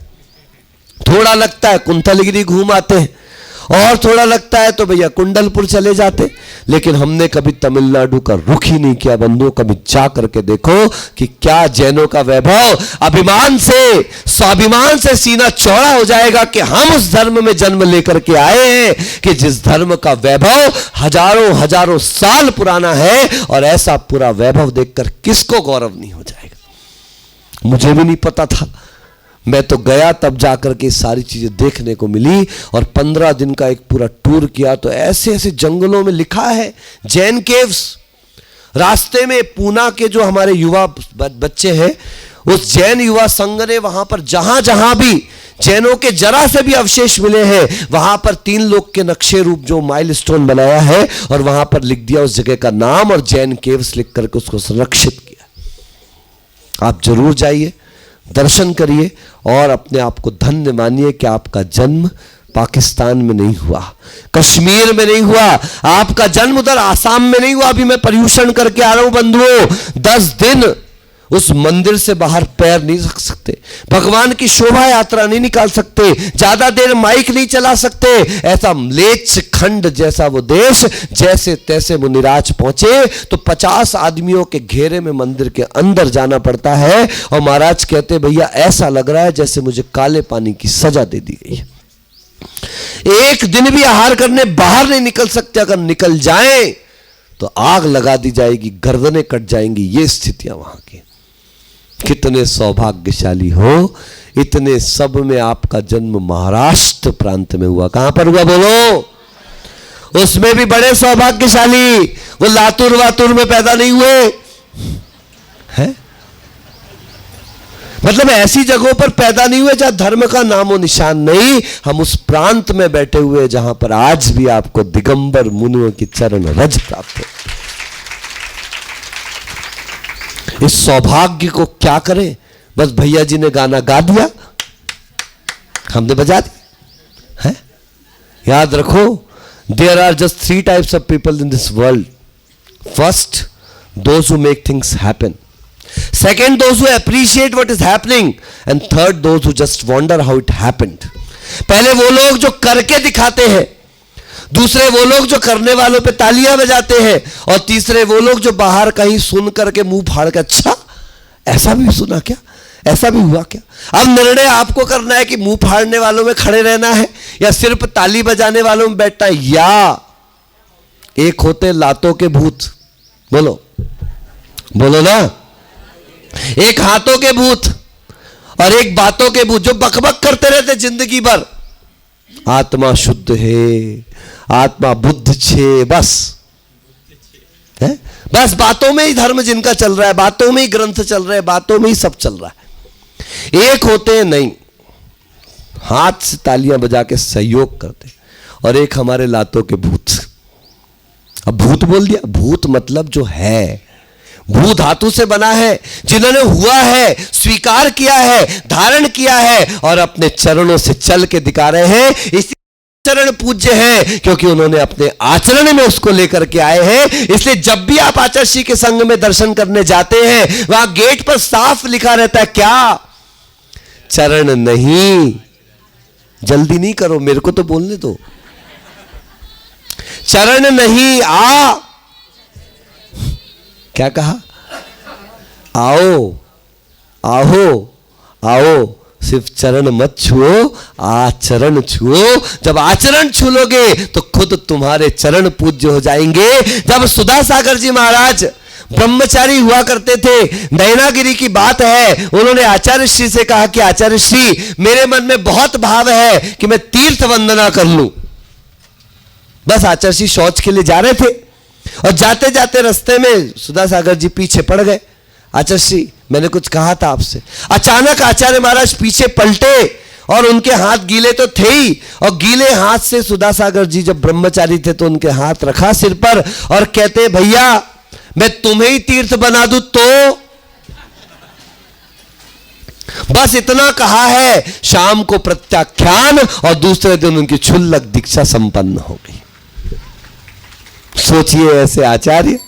थोड़ा लगता है कुंथलगिरी घूम आते हैं, और थोड़ा लगता है तो भैया कुंडलपुर चले जाते। लेकिन हमने कभी तमिलनाडु का रुख ही नहीं किया। बंधुओं, कभी जा करके देखो कि क्या जैनों का वैभव। अभिमान से, स्वाभिमान से सीना चौड़ा हो जाएगा कि हम उस धर्म में जन्म लेकर के आए हैं कि जिस धर्म का वैभव हजारों हजारों साल पुराना है। और ऐसा पूरा वैभव देखकर किसको गौरव नहीं हो जाएगा। मुझे भी नहीं पता था, मैं तो गया तब जाकर के सारी चीजें देखने को मिली। और 15 दिन का एक पूरा टूर किया तो ऐसे ऐसे जंगलों में लिखा है जैन केव्स। रास्ते में पूना के जो हमारे युवा बच्चे हैं, उस जैन युवा संघ ने वहां पर जहां जहां भी जैनों के जरा से भी अवशेष मिले हैं, वहां पर 3 लोग के नक्शे रूप जो माइलस्टोन बनाया है, और वहां पर लिख दिया उस जगह का नाम, और जैन केव्स लिख करके उसको संरक्षित किया। आप जरूर जाइए, दर्शन करिए, और अपने आप को धन्य मानिए कि आपका जन्म पाकिस्तान में नहीं हुआ, कश्मीर में नहीं हुआ, आपका जन्म उधर आसाम में नहीं हुआ। अभी मैं पर्यूषण करके आ रहा हूं बंधुओं, 10 दिन उस मंदिर से बाहर पैर नहीं रख सकते, भगवान की शोभा यात्रा नहीं निकाल सकते, ज्यादा देर माइक नहीं चला सकते। ऐसा म्लेच्छ खंड जैसा वो देश, जैसे तैसे मुनिराज पहुंचे तो 50 आदमियों के घेरे में मंदिर के अंदर जाना पड़ता है। और महाराज कहते भैया ऐसा लग रहा है जैसे मुझे काले पानी की सजा दे दी गई है। एक दिन भी आहार करने बाहर नहीं निकल सकते, अगर निकल जाएं तो आग लगा दी जाएगी, गर्दनें कट जाएंगी। ये स्थितियां वहां की। कितने सौभाग्यशाली हो, इतने सब में आपका जन्म महाराष्ट्र प्रांत में हुआ। कहां पर हुआ बोलो? उसमें भी बड़े सौभाग्यशाली, वो लातूर वातूर में पैदा नहीं हुए हैं, मतलब ऐसी जगहों पर पैदा नहीं हुए जहां धर्म का नामो निशान नहीं। हम उस प्रांत में बैठे हुए जहां पर आज भी आपको दिगंबर मुनियों की चरण रज प्राप्त हो। इस सौभाग्य को क्या करें? बस भैया जी ने गाना गा दिया, हमने बजा दिया है। याद रखो, there are just 3 types of people in this world. First, those who make things happen. Second, those who appreciate what is happening, and third, those who just wonder how it happened. पहले वो लोग जो करके दिखाते हैं, दूसरे वो लोग जो करने वालों पे तालियां बजाते हैं, और तीसरे वो लोग जो बाहर कहीं सुन करके मुंह फाड़ के, अच्छा ऐसा भी सुना क्या, ऐसा भी हुआ क्या। अब निर्णय आपको करना है कि मुंह फाड़ने वालों में खड़े रहना है या सिर्फ ताली बजाने वालों में बैठना है। या एक होते लातों के भूत, बोलो बोलो ना, एक हाथों के भूत और एक बातों के भूत जो बकबक करते रहते जिंदगी भर। आत्मा शुद्ध है, आत्मा बुद्ध छे, बस है, बस बातों में ही धर्म जिनका चल रहा है, बातों में ही ग्रंथ चल रहे हैं, बातों में ही सब चल रहा है। एक होते हैं नहीं, हाथ से तालियां बजा के सहयोग करते, और एक हमारे लातों के भूत। अब भूत बोल दिया, भूत मतलब जो है, भू धातु से बना है, जिन्होंने हुआ है, स्वीकार किया है, धारण किया है और अपने चरणों से चल के दिखा रहे हैं। इसी चरण पूज्य है क्योंकि उन्होंने अपने आचरण में उसको लेकर के आए हैं। इसलिए जब भी आप आचार्य के संग में दर्शन करने जाते हैं, वहां गेट पर साफ लिखा रहता है क्या, चरण नहीं। जल्दी नहीं करो, मेरे को तो बोलने दो। चरण नहीं, आ, क्या कहा, आओ आओ आओ, सिर्फ चरण मत छुओ, आचरण छुओ। जब आचरण छू लोगे तो खुद तुम्हारे चरण पूज्य हो जाएंगे। जब सुधा सागर जी महाराज ब्रह्मचारी हुआ करते थे, नयनागिरी की बात है, उन्होंने आचार्य श्री से कहा कि आचार्य श्री, मेरे मन में बहुत भाव है कि मैं तीर्थ वंदना कर लूं। बस आचार्य श्री शौच के लिए जा रहे थे और जाते जाते रास्ते में सुधा सागर जी पीछे पड़ गए। आचार्य श्री, मैंने कुछ कहा था आपसे। अचानक आचार्य महाराज पीछे पलटे और उनके हाथ गीले तो थे ही, और गीले हाथ से सुधा सागर जी जब ब्रह्मचारी थे तो उनके हाथ रखा सिर पर और कहते, भैया मैं तुम्हें ही तीर्थ बना दूं तो। बस इतना कहा है, शाम को प्रत्याख्यान और दूसरे दिन उनकी क्षुल्लक दीक्षा संपन्न हो गई। सोचिए ऐसे आचार्य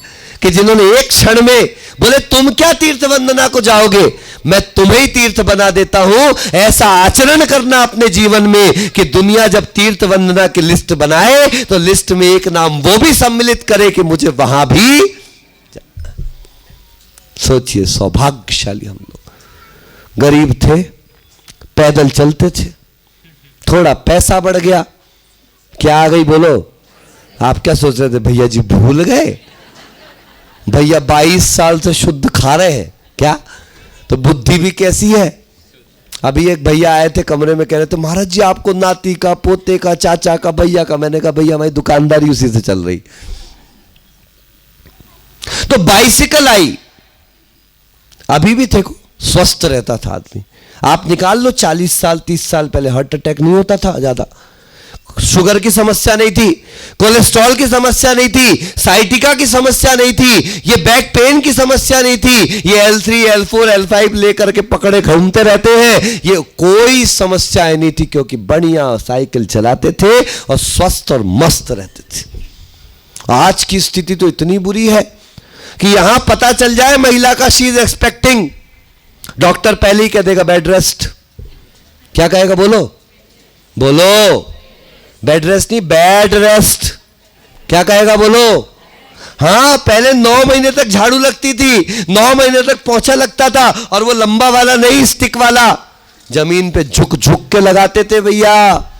कि जिन्होंने एक क्षण में बोले तुम क्या तीर्थ वंदना को जाओगे, मैं तुम्हें ही तीर्थ बना देता हूं। ऐसा आचरण करना अपने जीवन में कि दुनिया जब तीर्थ वंदना की लिस्ट बनाए तो लिस्ट में एक नाम वो भी सम्मिलित करे कि मुझे वहां भी। सोचिए, सौभाग्यशाली हम लोग। गरीब थे, पैदल चलते थे, थोड़ा पैसा बढ़ गया, क्या आ गई बोलो। आप क्या सोच रहे थे, भैया जी भूल गए, भैया 22 साल से शुद्ध खा रहे हैं क्या, तो बुद्धि भी कैसी है। अभी एक भैया आए थे कमरे में, कह रहे थे महाराज जी आपको नाती का, पोते का, चाचा का, भैया का। मैंने कहा भैया हमारी दुकानदारी उसी से चल रही। तो बाइसिकल आई, अभी भी देखो स्वस्थ रहता था आदमी। आप निकाल लो 40 साल 30 साल पहले, हार्ट अटैक नहीं होता था ज्यादा, शुगर की समस्या नहीं थी, कोलेस्ट्रॉल की समस्या नहीं थी, साइटिका की समस्या नहीं थी, ये बैक पेन की समस्या नहीं थी, ये L3 L4 L5 लेकर के पकड़े घूमते रहते हैं, ये कोई समस्याएं नहीं थी क्योंकि बढ़िया साइकिल चलाते थे और स्वस्थ और मस्त रहते थे। आज की स्थिति तो इतनी बुरी है कि यहां पता चल जाए महिला का शी इज एक्सपेक्टिंग, डॉक्टर पहले ही कह देगा बेड रेस्ट। क्या कहेगा बोलो बोलो, बेड रेस्ट नहीं, बेड रेस्ट। क्या कहेगा बोलो। हाँ, पहले 9 महीने तक झाड़ू लगती थी, 9 महीने तक पोंछा लगता था, और वो लंबा वाला नहीं, स्टिक वाला, जमीन पे झुक झुक के लगाते थे भैया।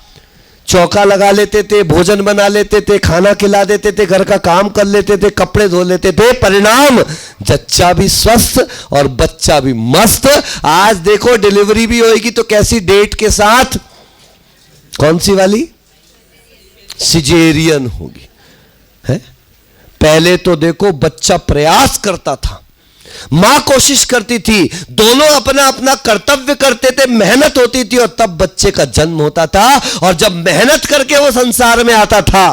चौका लगा लेते थे, भोजन बना लेते थे, खाना खिला देते थे, घर का काम कर लेते थे, कपड़े धो लेते थे। परिणाम, जच्चा भी स्वस्थ और बच्चा भी मस्त। आज देखो डिलीवरी भी होगी तो कैसी डेट के साथ, कौन सी वाली, सिजेरियन होगी है। पहले तो देखो बच्चा प्रयास करता था, मां कोशिश करती थी, दोनों अपना अपना कर्तव्य करते थे, मेहनत होती थी और तब बच्चे का जन्म होता था। और जब मेहनत करके वो संसार में आता था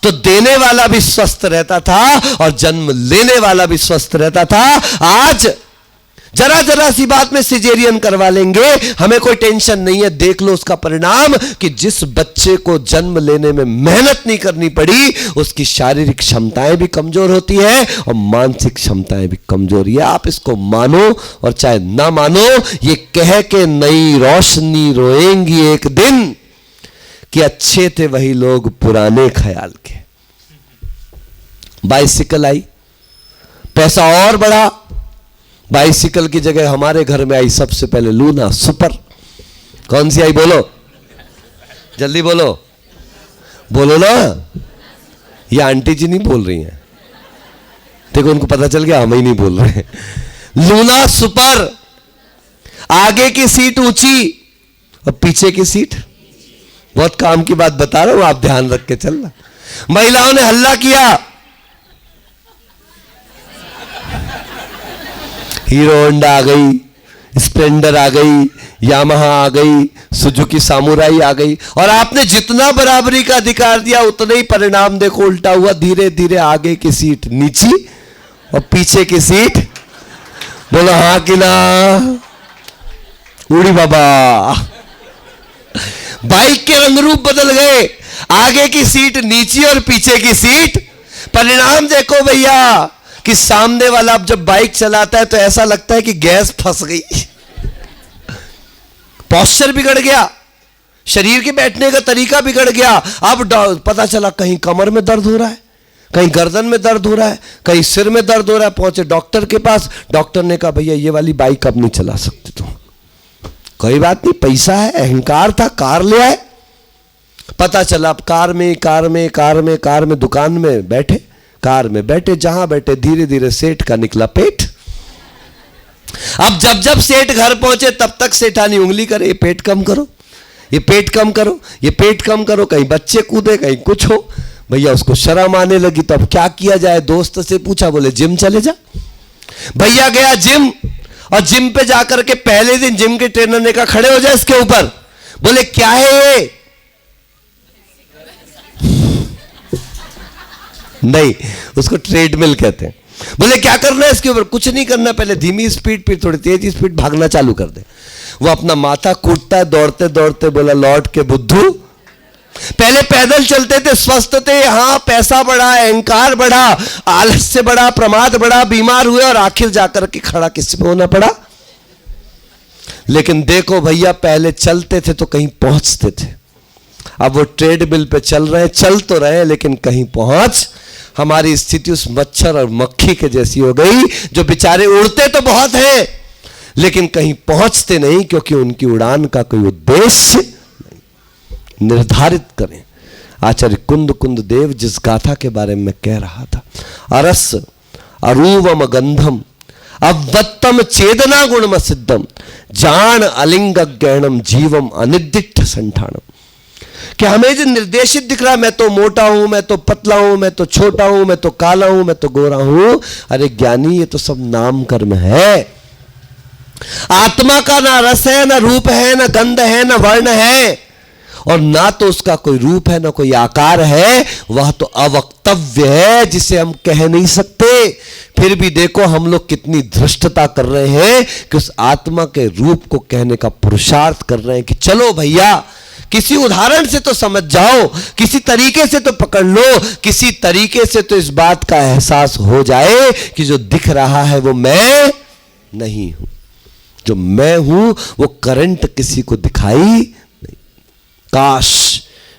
तो देने वाला भी स्वस्थ रहता था और जन्म लेने वाला भी स्वस्थ रहता था। आज जरा जरा सी बात में सिजेरियन करवा लेंगे, हमें कोई टेंशन नहीं है। देख लो उसका परिणाम कि जिस बच्चे को जन्म लेने में मेहनत नहीं करनी पड़ी, उसकी शारीरिक क्षमताएं भी कमजोर होती है और मानसिक क्षमताएं भी कमजोर है। आप इसको मानो और चाहे ना मानो, ये कह के नई रोशनी रोएंगी एक दिन, कि अच्छे थे वही लोग पुराने ख्याल के। बाइसिकल आई, पैसा और बढ़ा। बाइसिकल की जगह हमारे घर में आई सबसे पहले लूना सुपर। कौन सी आई बोलो, जल्दी बोलो, बोलो ना। ये आंटी जी नहीं बोल रही हैं, देखो उनको पता चल गया हम ही नहीं बोल रहे। लूना सुपर, आगे की सीट ऊंची और पीछे की सीट, बहुत काम की बात बता रहा हूं, आप ध्यान रख के चलना। महिलाओं ने हल्ला किया, हीरो होंडा आ गई, स्प्लेंडर आ गई, यामाहा आ गई, सुजुकी सामुराई आ गई, और आपने जितना बराबरी का अधिकार दिया उतना ही परिणाम देखो उल्टा हुआ। धीरे धीरे आगे की सीट नीची और पीछे की सीट, बोलो हाँ कि ना, उड़ी बाबा। बाइक के रंग रूप बदल गए, आगे की सीट नीची और पीछे की सीट। परिणाम देखो भैया कि सामने वाला अब जब बाइक चलाता है तो ऐसा लगता है कि गैस फंस गई। पोस्चर बिगड़ गया, शरीर के बैठने का तरीका बिगड़ गया। अब पता चला कहीं कमर में दर्द हो रहा है, कहीं गर्दन में दर्द हो रहा है, कहीं सिर में दर्द हो रहा है। पहुंचे डॉक्टर के पास, डॉक्टर ने कहा भैया ये वाली बाइक अब नहीं चला सकते तुम। कोई बात नहीं, पैसा है, अहंकार था, कार ले आए। पता चला अब कार में दुकान में बैठे, कार में बैठे, जहां बैठे धीरे धीरे सेठ का निकला पेट। अब जब सेठ घर पहुंचे तब तक सेठानी उंगली करे, ये पेट कम करो, ये पेट कम करो, ये पेट कम करो। कहीं बच्चे कूदे, कहीं कुछ हो। भैया उसको शर्म आने लगी, तो अब क्या किया जाए? दोस्त से पूछा, बोले जिम चले जा। भैया गया जिम, और जिम पे जाकर के पहले दिन जिम के ट्रेनर ने कहा खड़े हो जाए इसके ऊपर। बोले क्या है ये? नहीं, उसको ट्रेडमिल कहते हैं। बोले क्या करना है इसके ऊपर? कुछ नहीं करना, पहले धीमी स्पीड फिर थोड़ी तेज स्पीड भागना चालू कर दे। वो अपना माथा कूटता है दौड़ते दौड़ते, बोला लौट के बुद्धू, पहले पैदल चलते थे, स्वस्थ थे, हाँ पैसा बढ़ा, अहंकार बढ़ा, आलस्य बढ़ा, प्रमाद बढ़ा, बीमार हुए, और आखिर जाकर के खड़ा किस पे होना पड़ा? लेकिन देखो भैया पहले चलते थे तो कहीं पहुंचते थे, अब वो ट्रेडमिल पे चल रहे हैं, चल तो रहे लेकिन कहीं पहुंच। हमारी स्थिति उस मच्छर और मक्खी के जैसी हो गई, जो बेचारे उड़ते तो बहुत हैं लेकिन कहीं पहुंचते नहीं, क्योंकि उनकी उड़ान का कोई उद्देश्य नहीं निर्धारित करें। आचार्य कुंद देव जिस गाथा के बारे में कह रहा था, अरस अरूवम गंधम अवत्तम चेदना गुणम सिद्धम जान अलिंग ज्ञानम जीवम अनिर्दिष्ट संठानम। कि हमें जो निर्देशित दिख रहा है, मैं तो मोटा हूं, मैं तो पतला हूं, मैं तो छोटा हूं, मैं तो काला हूं, मैं तो गोरा हूं, अरे ज्ञानी ये तो सब नाम कर्म है। आत्मा का ना रस है, ना रूप है, ना गंध है, ना वर्ण है, और ना तो उसका कोई रूप है, ना कोई आकार है। वह तो अवक्तव्य है, जिसे हम कह नहीं सकते। फिर भी देखो हम लोग कितनी धृष्टता कर रहे हैं कि उस आत्मा के रूप को कहने का पुरुषार्थ कर रहे हैं कि चलो भैया किसी उदाहरण से तो समझ जाओ, किसी तरीके से तो पकड़ लो, किसी तरीके से तो इस बात का एहसास हो जाए कि जो दिख रहा है वो मैं नहीं हूं, जो मैं हूं वो करंट किसी को दिखाई नहीं। काश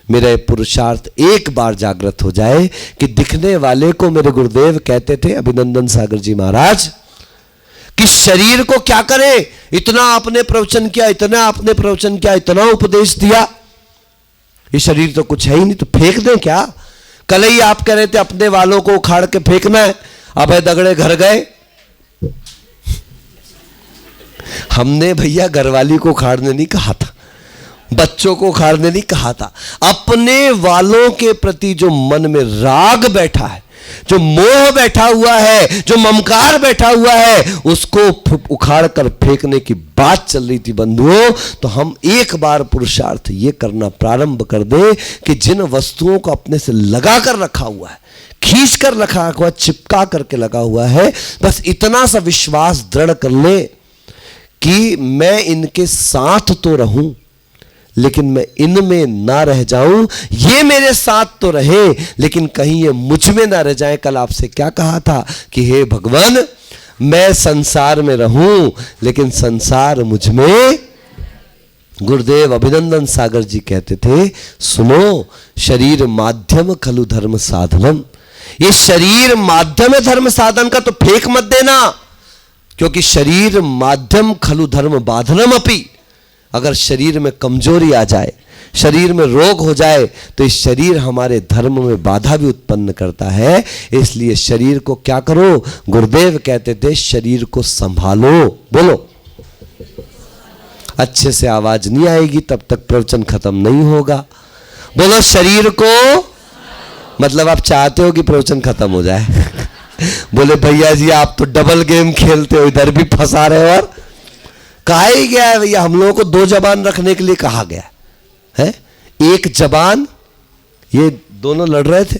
मेरा ये पुरुषार्थ एक बार जागृत हो जाए कि दिखने वाले को, मेरे गुरुदेव कहते थे अभिनंदन सागर जी महाराज, कि शरीर को क्या करे, इतना आपने प्रवचन किया, इतना आपने प्रवचन किया, इतना उपदेश दिया, ये शरीर तो कुछ है ही नहीं, तो फेंक दें क्या? कल ही आप कह रहे थे अपने वालों को उखाड़ के फेंकना है, अब दगड़े घर गए। हमने भैया घरवाली को उखाड़ने नहीं कहा था, बच्चों को उखाड़ने नहीं कहा था। अपने वालों के प्रति जो मन में राग बैठा है, जो मोह बैठा हुआ है, जो ममकार बैठा हुआ है, उसको उखाड़ कर फेंकने की बात चल रही थी बंधुओं। तो हम एक बार पुरुषार्थ ये करना प्रारंभ कर दें कि जिन वस्तुओं को अपने से लगा कर रखा हुआ है, खींच कर रखा हुआ, चिपका करके लगा हुआ है, बस इतना सा विश्वास दृढ़ कर ले कि मैं इनके साथ तो रहूं लेकिन मैं इनमें ना रह जाऊं, ये मेरे साथ तो रहे लेकिन कहीं ये मुझ में ना रह जाए। कल आपसे क्या कहा था कि हे भगवान, मैं संसार में रहूं लेकिन संसार मुझ में। गुरुदेव अभिनंदन सागर जी कहते थे, सुनो शरीर माध्यम खलु धर्म साधनम। ये शरीर माध्यम है धर्म साधन का, तो फेंक मत देना, क्योंकि शरीर माध्यम खलु धर्म बाधनम अपि। अगर शरीर में कमजोरी आ जाए, शरीर में रोग हो जाए, तो इस शरीर हमारे धर्म में बाधा भी उत्पन्न करता है। इसलिए शरीर को क्या करो, गुरुदेव कहते थे शरीर को संभालो। बोलो, अच्छे से आवाज नहीं आएगी तब तक प्रवचन खत्म नहीं होगा। बोलो, शरीर को, मतलब आप चाहते हो कि प्रवचन खत्म हो जाए। बोले भैया जी आप तो डबल गेम खेलते हो, इधर भी फंसा रहे हो। और कहा ही गया है भैया, हम लोगों को दो जबान रखने के लिए कहा गया है। एक जबान, ये दोनों लड़ रहे थे,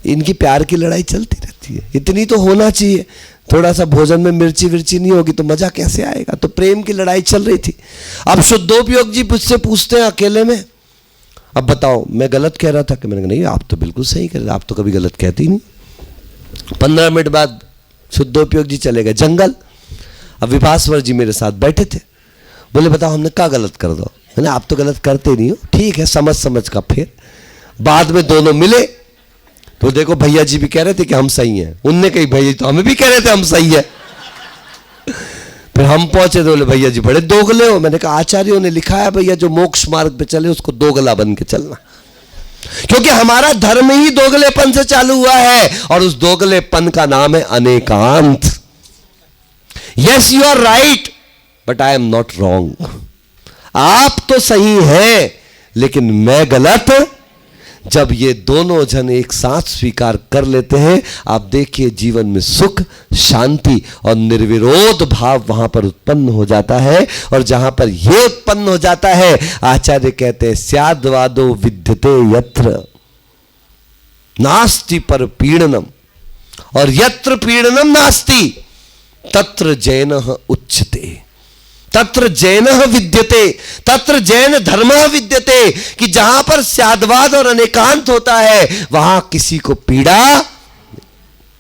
इनकी प्यार की लड़ाई चलती रहती है, इतनी तो होना चाहिए। थोड़ा सा भोजन में मिर्ची विर्ची नहीं होगी तो मजा कैसे आएगा। तो प्रेम की लड़ाई चल रही थी। अब शुद्धोपयोग जी मुझसे पूछते हैं अकेले में, अब बताओ मैं गलत कह रहा था कि मैंने कहा नहीं आप तो बिल्कुल सही कह रहे, आप तो कभी गलत कहते ही नहीं। 15 मिनट बाद शुद्धोपयोग जी चले गए जंगल। अब विभासवर जी मेरे साथ बैठे थे, बोले बताओ हमने क्या गलत कर दो। मैंने आप तो गलत करते नहीं हो, ठीक है समझ समझ का। फिर बाद में दोनों मिले तो देखो भैया जी भी कह रहे थे कि हम सही हैं, उनने कही भैया जी तो हमें भी कह रहे थे हम सही है। फिर हम पहुंचे तो बोले भैया जी बड़े दोगले हो। मैंने कहा आचार्यों ने लिखा है भैया जो मोक्ष मार्ग पे चले उसको दोगला बन के चलना, क्योंकि हमारा धर्म ही दोगलेपन से चालू हुआ है और उस दोगलेपन का नाम है अनेकांत। Yes you are right but I am not wrong. आप तो सही हैं लेकिन मैं गलत। जब ये दोनों जन एक साथ स्वीकार कर लेते हैं, आप देखिए जीवन में सुख, शांति और निर्विरोध भाव वहां पर उत्पन्न हो जाता है। और जहां पर यह उत्पन्न हो जाता है, आचार्य कहते हैं स्याद्वादो विद्यते यत्र नास्ति पर पीड़नम और यत्र पीड़नम नास्ति तत्र जैनः उच्यते। तत्र जैनः विद्यते, तत्र जैन धर्मः विद्यते, कि जहां पर स्याद्वाद और अनेकांत होता है वहां किसी को पीड़ा,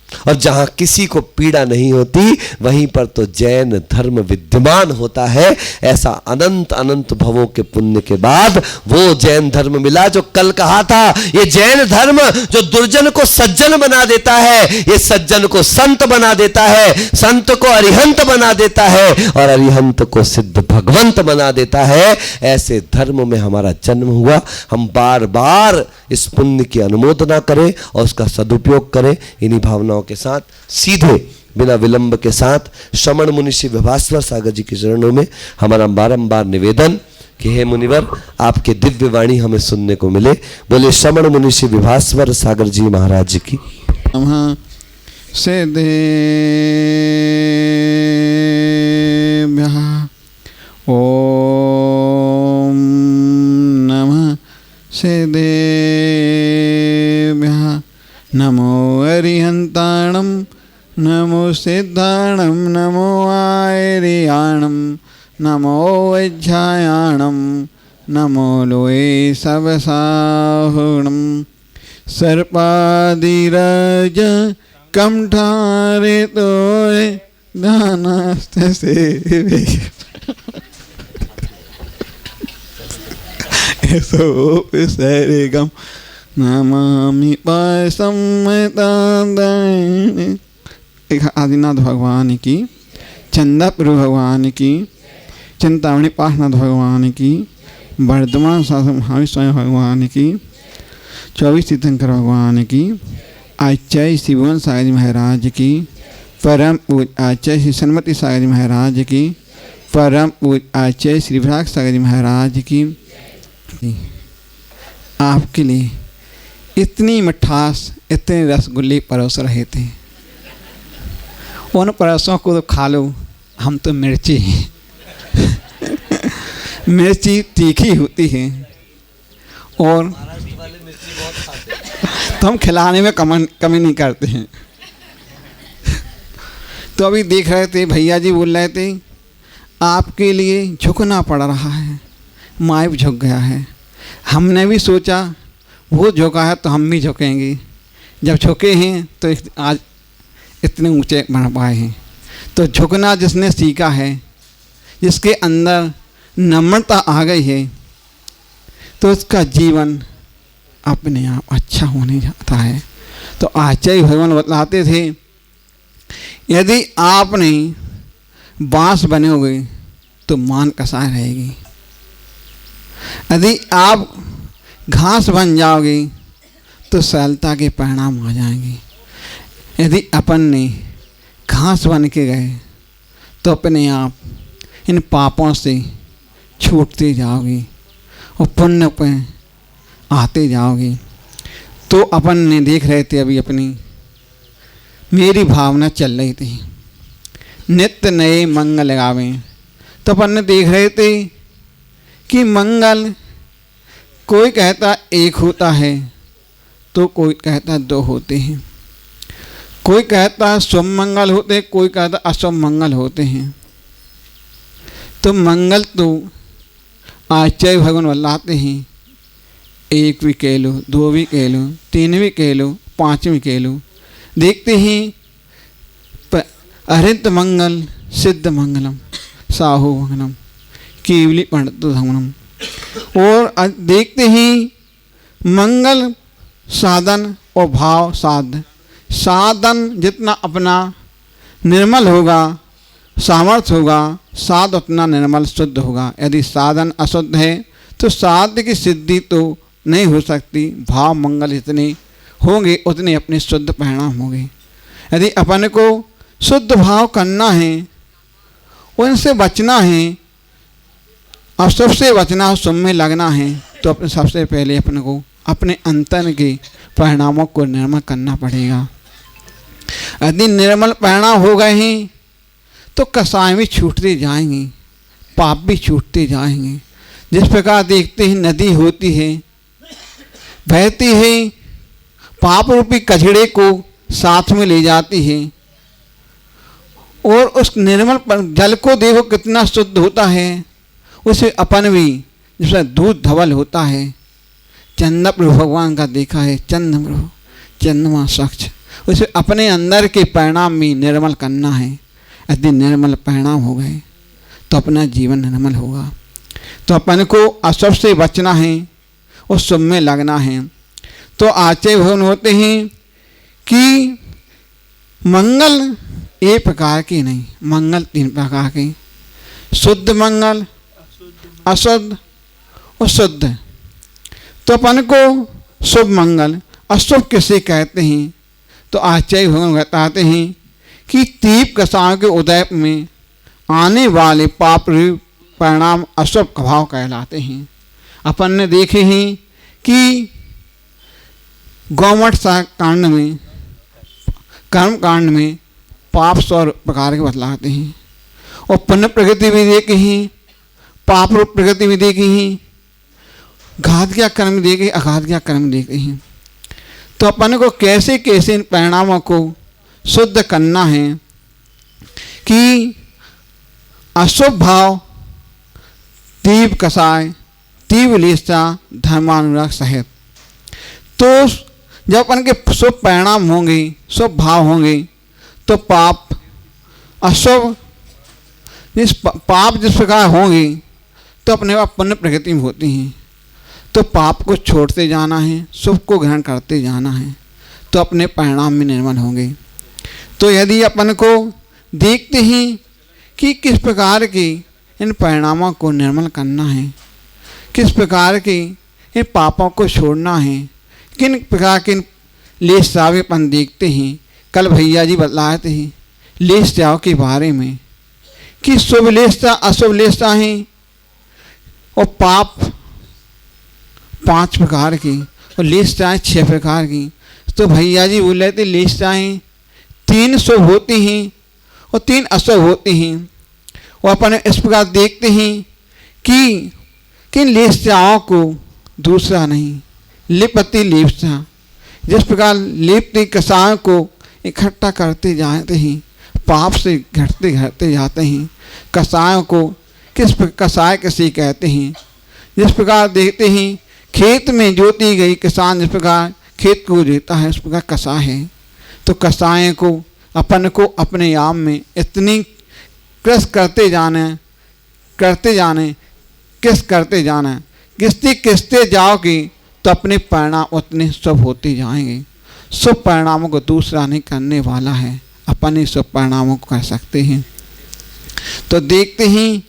और जहां किसी को पीड़ा नहीं होती वहीं पर तो जैन धर्म विद्यमान होता है। ऐसा अनंत अनंत भवों के पुण्य के बाद वो जैन धर्म मिला जो कल कहा था। ये जैन धर्म जो दुर्जन को सज्जन बना देता है, ये सज्जन को संत बना देता है, संत को अरिहंत बना देता है और अरिहंत को सिद्ध भगवंत बना देता है। ऐसे धर्म में हमारा जन्म हुआ। हम बार बार इस पुण्य की अनुमोदना करें और उसका सदुपयोग करें। इन्हीं भावनाओं के साथ सीधे बिना विलंब के साथ श्रमण मुनि श्री विभासवर सागर जी के चरणों में हमारा बारंबार निवेदन कि हे मुनिवर आपके दिव्य वाणी हमें सुनने को मिले। बोले श्रमण मुनि श्री विभासवर सागर जी महाराज की। ओम नमः सिद्धेभ्यः नमो अरिहंताणं नमो सिद्धाणं नमो आर्याणं नमो वैज्ञायाणं नमो लोये सवसाहुणं सर्पादिराज कमठारे तोरे दानास्ते सेवे सोपसर्गम नमामि पासमतादायिने। आदिनाथ भगवान की, चंदा प्रभु भगवान की, चिंतामणि पाठनाथ भगवान की, वर्धमान शासन महावीर स्वामी भगवान की, 24 तीर्थंकर भगवान की, आचार्य श्री भुवन सागर जी महाराज की, परम पूज्य आचार्य श्री सन्मति सागर जी महाराज की, परम पूज्य आचार्य श्री विराग सागर जी महाराज की। आपके लिए इतनी मिठास, इतने रसगुल्ले परोस रहे थे। उन परोसों को तो खा लो, हम तो मिर्ची हैं। मिर्ची तीखी होती है और तो हम खिलाने में कमी नहीं करते हैं। तो अभी देख रहे थे भैया जी बोल रहे थे आपके लिए झुकना पड़ रहा है, माइक झुक गया है। हमने भी सोचा वो झुका है तो हम भी झुकेंगे। जब झुके हैं तो आज इतने ऊंचे बन पाए हैं। तो झुकना जिसने सीखा है, जिसके अंदर नम्रता आ गई है तो उसका जीवन अपने आप अच्छा होने जाता है। तो आचार्य भगवान बतलाते थे, यदि आपने बांस बनोगे तो मान कसाय रहेगी, यदि आप घास बन जाओगे तो सरलता के परिणाम आ जाएंगे। यदि अपन ने घास बन के गए तो अपने आप इन पापों से छूटते जाओगे और पुण्य पे आते जाओगे। तो अपन ने देख रहे थे अभी अपनी मेरी भावना चल रही थी, नित्य नए मंगल गावें। तो अपन ने देख रहे थे कि मंगल कोई कहता एक होता है तो कोई कहता दो होते हैं, कोई कहता शुभ मंगल होते हैं, कोई कहता अशुभ मंगल होते हैं। तो मंगल तो आचार्य भगवान बतलाते हैं, एक भी कह लो, दो भी कह लो, तीन भी कह लो, पाँच भी कह लो। देखते हैं अरित मंगल सिद्ध मंगलम साहु मंगलम केवली पंडित धमनम। और देखते हैं मंगल साधन और भाव साध। साधन जितना अपना निर्मल होगा, सामर्थ्य होगा, साध उतना निर्मल शुद्ध होगा। यदि साधन अशुद्ध है तो साध की सिद्धि तो नहीं हो सकती। भाव मंगल जितने होंगे उतने अपने शुद्ध परिणाम होंगे। यदि अपन को शुद्ध भाव करना है, उनसे बचना है, अशुभ से बचना, शुभ में लगना है, तो अपने सबसे पहले अपन को अपने अंतर के परिणामों को निर्मल करना पड़ेगा। यदि निर्मल परिणाम हो गए हैं तो कसाय भी छूटते जाएंगे, पाप भी छूटते जाएंगे। जिस प्रकार देखते हैं नदी होती है, बहती है, पाप रूपी कचड़े को साथ में ले जाती है, और उस निर्मल जल को देखो कितना शुद्ध होता है। उसे अपन भी जैसे दूध धवल होता है, चंद्र प्रभु भगवान का देखा है, चंद्र प्रभु चंद्रमा स्वच्छ, उसे अपने अंदर के परिणाम भी निर्मल करना है। यदि निर्मल परिणाम हो गए तो अपना जीवन निर्मल होगा। तो अपन को अशुभ से बचना है और शुभ में लगना है। तो आचार्य भगवान होते हैं कि मंगल एक प्रकार के नहीं, मंगल तीन प्रकार के, शुद्ध मंगल, अशुद्ध और शुद्ध। तो अपन को शुभ मंगल अशुभ किसे कहते हैं? तो आचार्य भगवान बताते हैं कि तीप कसायों के उदय में आने वाले पाप परिणाम अशुभ भाव कहलाते हैं। अपन ने देखे हैं कि गौमठ कांड में, कर्म कांड में पाप 100 प्रकार के बतलाते हैं, और पुण्य प्रगति भी देखे हैं, पाप रूप प्रगति भी देखी हैं, घात क्या कर्म देखे, अघात क्या कर्म देखे हैं। तो अपन को कैसे कैसे इन परिणामों को शुद्ध करना है कि अशुभ भाव, तीव्र कसाय, तीव्र लिप्सा, धर्मानुराग सहित। तो जब अपन के शुभ परिणाम होंगे, शुभ भाव होंगे, तो पाप अशुभ पाप जिस प्रकार होंगे तो अपने आप पुण्य प्रगति में होती हैं। तो पाप को छोड़ते जाना है, शुभ को ग्रहण करते जाना है, तो अपने परिणाम में निर्मल होंगे। तो यदि अपन को देखते हैं कि किस प्रकार के इन परिणामों को निर्मल करना है, किस प्रकार के इन पापों को छोड़ना है, किन प्रकार के लेस त्यागेपन देखते हैं। कल भैया जी बतलाए थे लेस त्याग के बारे में कि शुभ लेसता अशुभ लेसता हैं, और पाप 5 प्रकार की और लेसताएँ 6 प्रकार की। तो भैया जी बोल रहे थे लेसताएँ 3 शुभ होती हैं और 3 अशुभ होती हैं। और अपन इस प्रकार देखते हैं कि किन लेसताओं को दूसरा नहीं, लिपति लेपसा, जिस प्रकार लिपति कसायों को इकट्ठा करते जाते हैं, पाप से घटते घटते जाते हैं। कसायों को किस कसाय किसे कहते हैं? जिस प्रकार देखते हैं खेत में जोती गई किसान जिस प्रकार खेत को जोता है, उस प्रकार कसाय है। तो कसाय को अपन को अपने आप में इतनी कृष करते जाने किस करते जाना है, किस्ती किस्ते जाओगी तो अपने परिणाम उतने शुभ होते जाएंगे। शुभ परिणामों को दूसरा नहीं करने वाला है, अपने शुभ परिणामों को कर सकते हैं। तो देखते हैं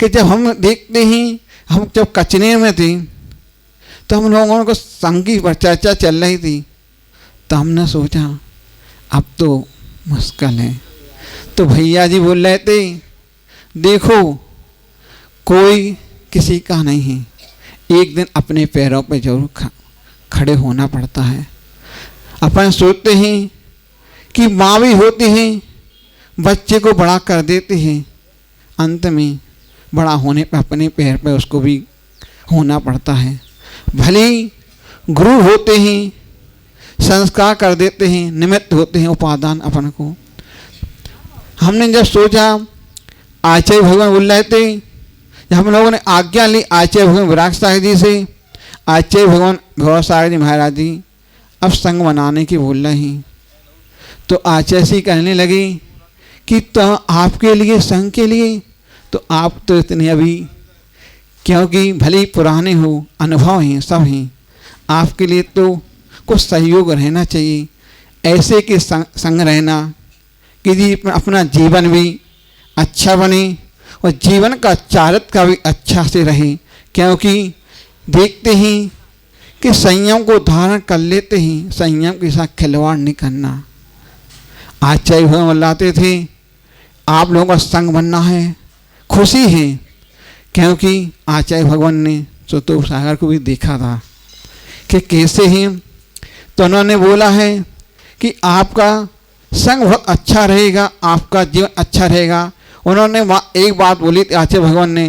कि जब हम देखते हैं, हम जब कचने में थे तो हम लोगों को संग की चर्चा चल रही थी, तो हमने सोचा अब तो मुश्किल है। तो भैया जी बोल रहे थे देखो कोई किसी का नहीं है, एक दिन अपने पैरों पे जरूर खड़े होना पड़ता है। अपन सोचते हैं कि माँ भी होती है, बच्चे को बड़ा कर देती है, अंत में बड़ा होने पर अपने पैर पे उसको भी होना पड़ता है। भले गुरु होते हैं, संस्कार कर देते हैं, निमित्त होते हैं उपादान अपन को। हमने जब सोचा आचार्य भगवान बोल रहे थे, जब हम लोगों ने आज्ञा ली आचार्य भगवान विराग सागर जी से, आचार्य भगवान भगवत सागर जी महाराज जी अब संग बनाने की बोल रहे हैं, तो आचार्य जी कहने लगे कि तो आपके लिए संग के लिए तो आप तो इतने अभी, क्योंकि भले ही पुराने हो, अनुभव हैं, सब हैं, आपके लिए तो कुछ सहयोग रहना चाहिए, ऐसे के संग रहना कि जी अपना जीवन भी अच्छा बने और जीवन का चारित्र का भी अच्छा से रहे। क्योंकि देखते हैं कि संयम को धारण कर लेते हैं, संयम के साथ खिलवाड़ नहीं करना। आचार्य भगवान लाते थे आप लोगों का संग बनना है, खुशी है, क्योंकि आचार्य भगवान ने चतुर्थ सागर को भी देखा था कि कैसे हैं, तो उन्होंने बोला है कि आपका संग बहुत अच्छा रहेगा, आपका जीवन अच्छा रहेगा। उन्होंने एक बात बोली थी आचार्य भगवान ने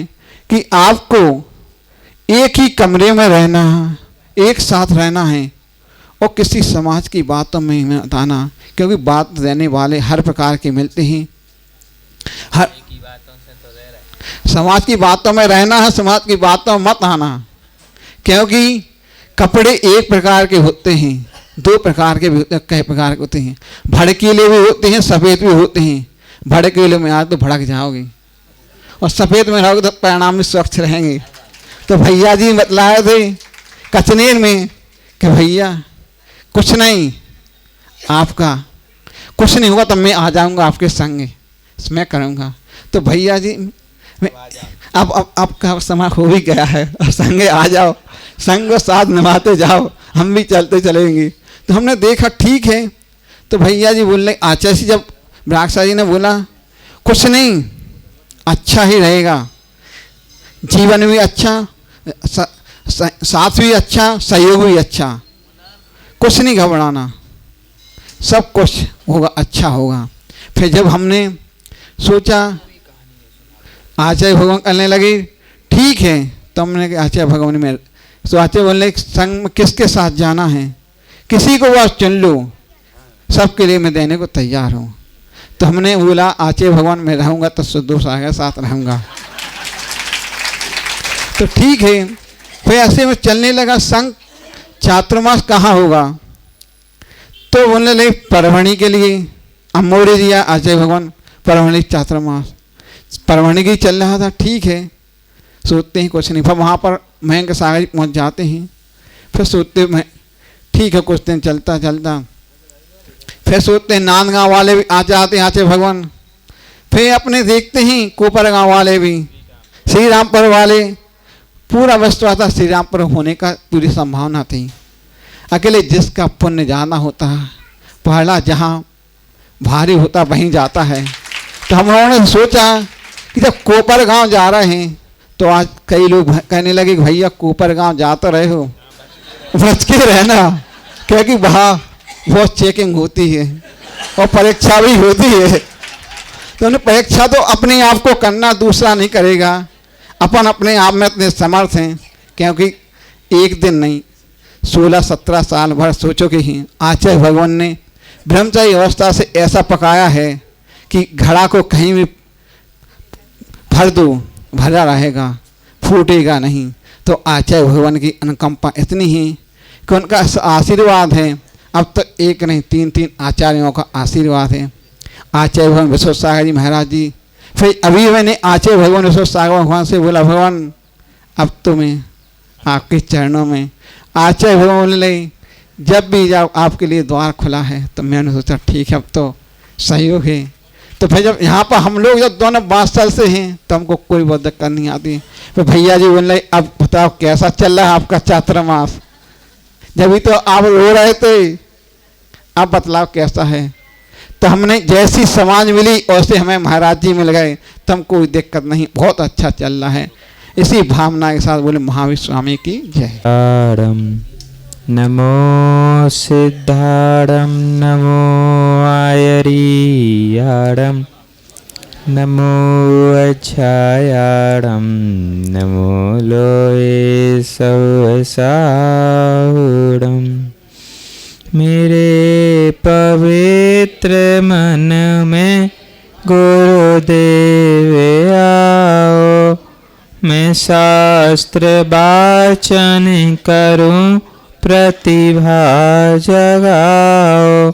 कि आपको एक ही कमरे में रहना है, एक साथ रहना है और किसी समाज की बातों में मत आना, क्योंकि बात देने वाले हर प्रकार के मिलते हैं। हर समाज की बातों में रहना है, समाज की बातों में मत आना, क्योंकि कपड़े एक प्रकार के होते हैं, दो प्रकार के भी कई प्रकार के होते हैं, भड़कीले भी होते हैं, सफ़ेद भी होते हैं। भड़कीले में आज तो भड़क जाओगे और सफ़ेद में रहोगे तो परिणाम में स्वच्छ रहेंगे। तो भैया जी बतलाए थे कचनेर में कि भैया कुछ नहीं, आपका कुछ नहीं होगा, तब मैं आ जाऊंगा आपके संग, मैं करूंगा। तो भैया जी अब का समय हो भी गया है, अब संगे आ जाओ, संग साथ निभाते जाओ, हम भी चलते चलेंगे। तो हमने देखा ठीक है। तो भैया जी बोल रहे आचार्य जी, जब विराग जी ने बोला कुछ नहीं, अच्छा ही रहेगा, जीवन भी अच्छा, साथ भी अच्छा, सहयोग भी अच्छा, कुछ नहीं घबराना, सब कुछ होगा, अच्छा होगा। फिर जब हमने सोचा आचार्य भगवान कहने लगे ठीक है, तो हमने कहा आचार्य भगवान में, तो आचार्य बोलने संग में किसके साथ जाना है, किसी को बस चुन लो, सबके लिए मैं देने को तैयार हूँ। तो हमने बोला आचार्य भगवान में रहूँगा तो शुद्ध सागर साथ रहूँगा। तो ठीक है, फिर ऐसे में चलने लगा। संग चातुर्मास कहाँ होगा, तो बोलने लगे परभणी के लिए। अमोरे दिया आचार्य भगवान परभणी चातुर्मास, परभणी की चल रहा था। ठीक है, सोचते हैं कुछ नहीं, फिर वहाँ पर महंग सागर पहुँच जाते हैं। फिर सोचते मैं ठीक है, कुछ दिन चलता चलता फिर सोचते हैं नांदगांव वाले भी आ जाते हैं आचार्य भगवान। फिर अपने देखते हैं कोपर गांव वाले भी, श्री रामपुर वाले, पूरा वस्तु था श्री रामपुर होने का पूरी संभावना थी। अकेले जिसका पुण्य जाना होता है, पहला जहाँ भारी होता वहीं जाता है। तो हम लोगों ने सोचा कि जब कोपर गांव जा रहे हैं, तो आज कई लोग कहने लगे भैया कोपर गांव जाते रहे हो, बच के रहना, क्योंकि वहाँ बहुत चेकिंग होती है और परीक्षा भी होती है। तो उन्हें परीक्षा तो अपने आप को करना, दूसरा नहीं करेगा। अपन अपने आप में इतने समर्थ हैं, क्योंकि एक दिन नहीं 16-17 साल भर सोचो कि ही आचार्य भगवान ने ब्रह्मचारी अवस्था से ऐसा पकाया है कि घड़ा को कहीं भी भर दो, भरा रहेगा, फूटेगा नहीं। तो आचार्य भगवान की अनुकंपा इतनी है कि उनका आशीर्वाद है। अब तो एक नहीं 3 आचार्यों का आशीर्वाद है। आचार्य भगवान विश्व सागर जी महाराज जी। फिर अभी मैंने आचार्य भगवान विश्व सागर भगवान से बोला, भगवान अब तो मैं आपके चरणों में आचार्य भगवान बोलने लगे, जब भी जाओ आपके लिए द्वार खुला है। तो मैंने सोचा ठीक है, अब तो सहयोग है। तो फिर जब यहाँ पर हम लोग जब दोनों 5 साल से हैं तो हमको कोई बहुत दिक्कत नहीं आती। तो भैया जी बोल रहे, अब बताओ कैसा चल रहा है आपका चातुर्मास। जब भी तो आप रो रहे थे, अब बतलाओ कैसा है। तो हमने जैसी समाज मिली वैसे हमें महाराज जी मिल गए, तो हम कोई दिक्कत नहीं, बहुत अच्छा चल रहा है। इसी भावना के साथ बोले महावीर स्वामी की जय। नमो सिद्धारम नमो आयरियारम नमो अच्छायारम नमो लोए सवसाहुरम। मेरे पवित्र मन में गुरुदेव आओ, मैं शास्त्र वाचन करूं प्रतिभा जगाओ।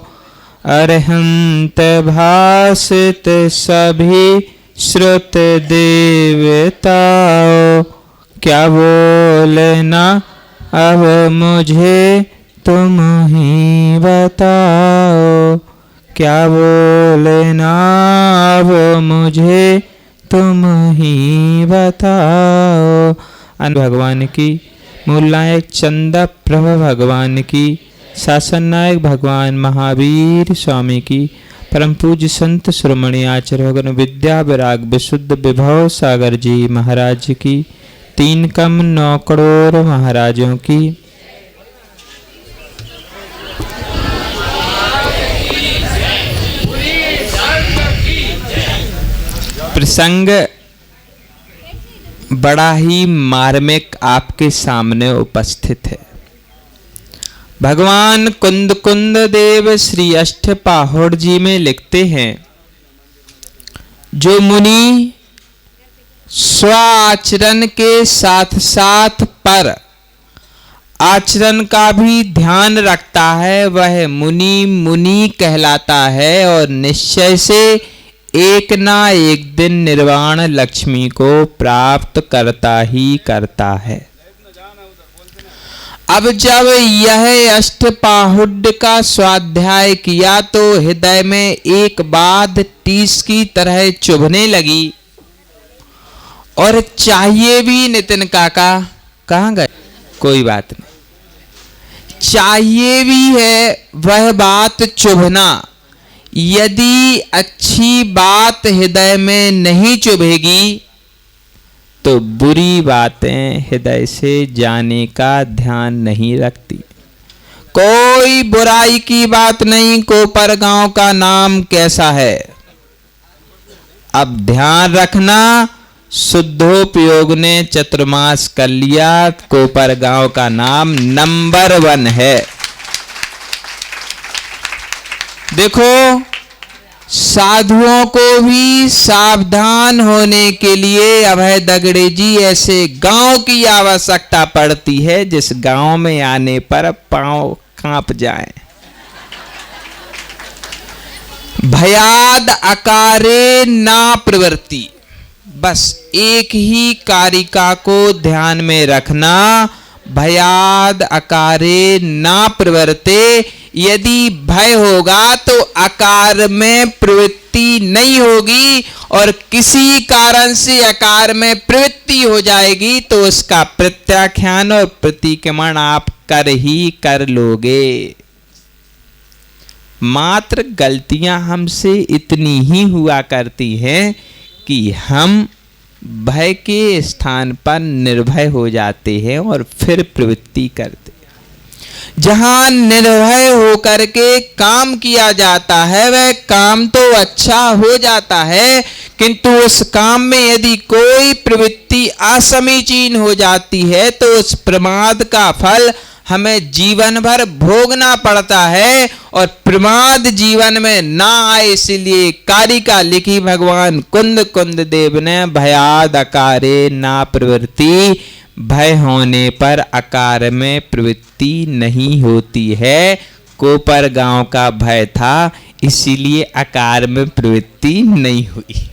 अरहंत भासित सभी श्रुत देवताओ, क्या बोलना अब मुझे तुम ही बताओ। क्या बोलना अब मुझे तुम ही बताओ। भगवान की, मूल नायक चंदा प्रभा भगवान की, शासन नायक भगवान महावीर स्वामी की, परम पूज्य संत श्रोमणी आचार्य भगवान विद्या विराग विशुद्ध विभव सागर जी महाराज की, 3 कम 9 करोड़ महाराजों की। प्रसंग बड़ा ही मार्मिक आपके सामने उपस्थित है। भगवान कुंद कुंद देव श्री अष्टपाहुड़ जी में लिखते हैं, जो मुनि स्व आचरण के साथ साथ पर आचरण का भी ध्यान रखता है, वह मुनि मुनि कहलाता है और निश्चय से एक ना एक दिन निर्वाण लक्ष्मी को प्राप्त करता ही करता है। अब जब यह अष्टपाहुड़ का स्वाध्याय किया तो हृदय में एक बात टीस की तरह चुभने लगी और चाहिए भी। नितिन काका कहाँ गए? कोई बात नहीं, चाहिए भी है वह बात चुभना। यदि अच्छी बात हृदय में नहीं चुभेगी तो बुरी बातें हृदय से जाने का ध्यान नहीं रखती। कोई बुराई की बात नहीं। कोपर गांव का नाम कैसा है? अब ध्यान रखना, शुद्धोपयोग ने चतुर्मास कर लिया। कोपर गांव का नाम नंबर 1 है। देखो, साधुओं को भी सावधान होने के लिए अभय दगड़े जी ऐसे गांव की आवश्यकता पड़ती है जिस गांव में आने पर पांव कांप जाए। भयाद अकारे ना प्रवृत्ति, बस एक ही कारिका को ध्यान में रखना। भयाद अकारे ना प्रवृत्ते, यदि भय होगा तो आकार में प्रवृत्ति नहीं होगी, और किसी कारण से आकार में प्रवृत्ति हो जाएगी तो उसका प्रत्याख्यान और प्रतिक्रमण आप कर ही कर लोगे। मात्र गलतियां हमसे इतनी ही हुआ करती हैं कि हम भय के स्थान पर निर्भय हो जाते हैं और फिर प्रवृत्ति करते। जहां निर्भय होकर के काम किया जाता है वह काम तो अच्छा हो जाता है, किंतु उस काम में यदि कोई प्रवृत्ति असमीचीन हो जाती है तो उस प्रमाद का फल हमें जीवन भर भोगना पड़ता है, और प्रमाद जीवन में ना आए इसलिए कारिका लिखी भगवान कुंद कुंद देव ने, भयाद अकारे ना प्रवृत्ति। भय होने पर आकार में प्रवृत्ति नहीं होती है। कोपर गांव का भय था इसीलिए आकार में प्रवृत्ति नहीं हुई।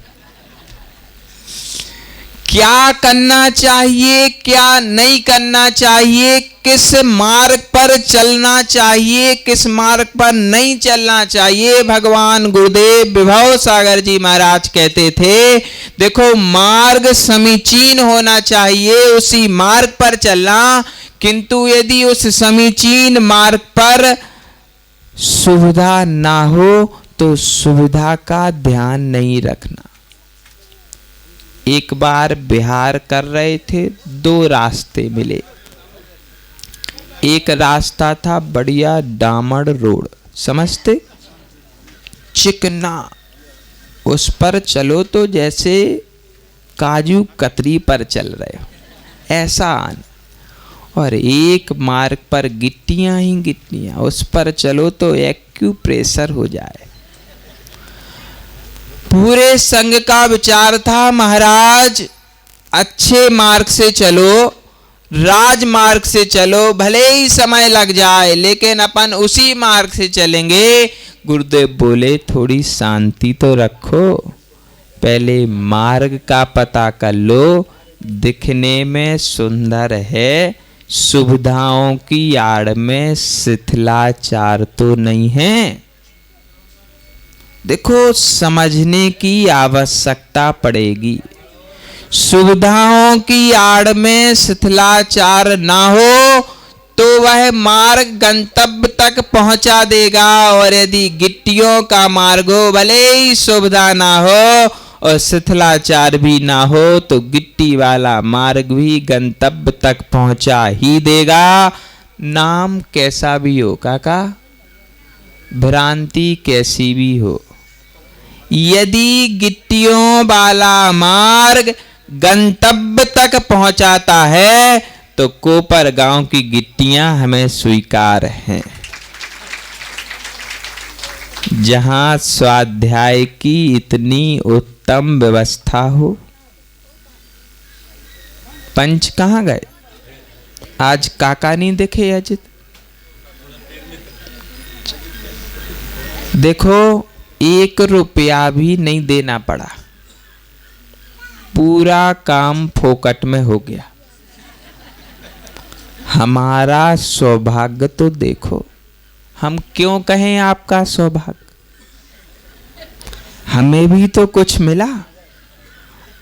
क्या करना चाहिए, क्या नहीं करना चाहिए, किस मार्ग पर चलना चाहिए, किस मार्ग पर नहीं चलना चाहिए। भगवान गुरुदेव विभव सागर जी महाराज कहते थे, देखो मार्ग समीचीन होना चाहिए, उसी मार्ग पर चलना, किंतु यदि उस समीचीन मार्ग पर सुविधा ना हो तो सुविधा का ध्यान नहीं रखना। एक बार विहार कर रहे थे, दो रास्ते मिले। एक रास्ता था बढ़िया डामर रोड, समझते, चिकना, उस पर चलो तो जैसे काजू कतरी पर चल रहे हो, ऐसा आना। और एक मार्ग पर गिट्टियां ही गिट्टियां, उस पर चलो तो एक्यूप्रेशर हो जाए। पूरे संघ का विचार था, महाराज अच्छे मार्ग से चलो, राजमार्ग से चलो, भले ही समय लग जाए लेकिन अपन उसी मार्ग से चलेंगे। गुरुदेव बोले थोड़ी शांति तो रखो, पहले मार्ग का पता कर लो। दिखने में सुंदर है, सुविधाओं की आड़ में शिथिलाचार तो नहीं है। देखो समझने की आवश्यकता पड़ेगी। सुविधाओं की आड़ में शिथिलाचार ना हो तो वह मार्ग गंतव्य तक पहुंचा देगा, और यदि गिट्टियों का मार्ग हो, भले ही सुविधा ना हो और शिथिलाचार भी ना हो, तो गिट्टी वाला मार्ग भी गंतव्य तक पहुंचा ही देगा। नाम कैसा भी हो काका, भ्रांति कैसी भी हो, यदि गिट्टियों वाला मार्ग गंतव्य तक पहुंचाता है तो कोपर गांव की गिट्टियां हमें स्वीकार हैं। जहां स्वाध्याय की इतनी उत्तम व्यवस्था हो। पंच कहां गए आज? काका नहीं दिखे अजित? देखो 1 रुपया भी नहीं देना पड़ा, पूरा काम फोकट में हो गया। हमारा सौभाग्य तो देखो, हम क्यों कहें आपका सौभाग्य, हमें भी तो कुछ मिला।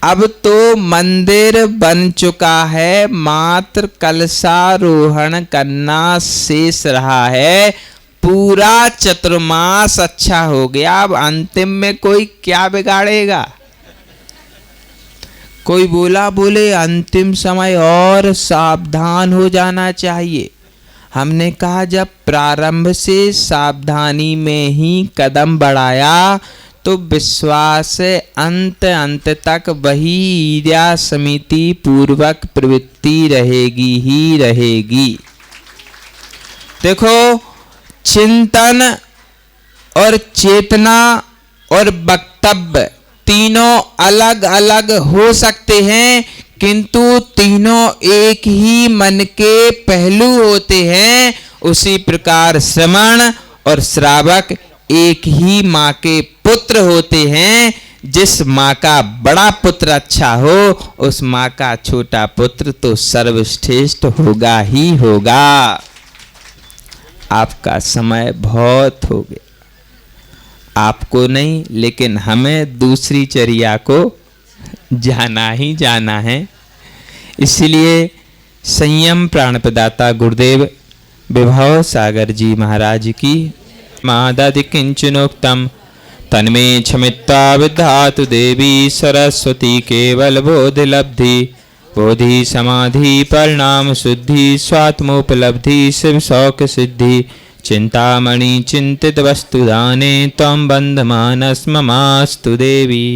अब तो मंदिर बन चुका है, मात्र कलशारोहण करना शेष रहा है। पूरा चतुर्मास अच्छा हो गया, अब अंतिम में कोई क्या बिगाड़ेगा। कोई बोले अंतिम समय और सावधान हो जाना चाहिए। हमने कहा जब प्रारंभ से सावधानी में ही कदम बढ़ाया तो विश्वास से अंत तक वही ईर्ष्या समिति पूर्वक प्रवृत्ति रहेगी ही रहेगी। देखो चिंतन और चेतना और वक्तव्य तीनों अलग अलग हो सकते हैं, किंतु तीनों एक ही मन के पहलू होते हैं। उसी प्रकार श्रवण और श्रावक एक ही माँ के पुत्र होते हैं। जिस माँ का बड़ा पुत्र अच्छा हो, उस माँ का छोटा पुत्र तो सर्वश्रेष्ठ होगा ही होगा। आपका समय बहुत हो गया, आपको नहीं लेकिन हमें दूसरी चर्या को जाना ही जाना है। इसलिए संयम प्राण प्रदाता गुरुदेव विभव सागर जी महाराज की मादधि किंचनोक्तम तन्मे क्षमित्वा विधातु देवी सरस्वती केवल बोधि लब्धि बोधि समाधि परिणाम शुद्धि स्वात्मोपलब्धि शिव शौक सिद्धि चिंतामणि चिंतित वस्तु दाने त्वं बंधमानस्ममास्तु देवी।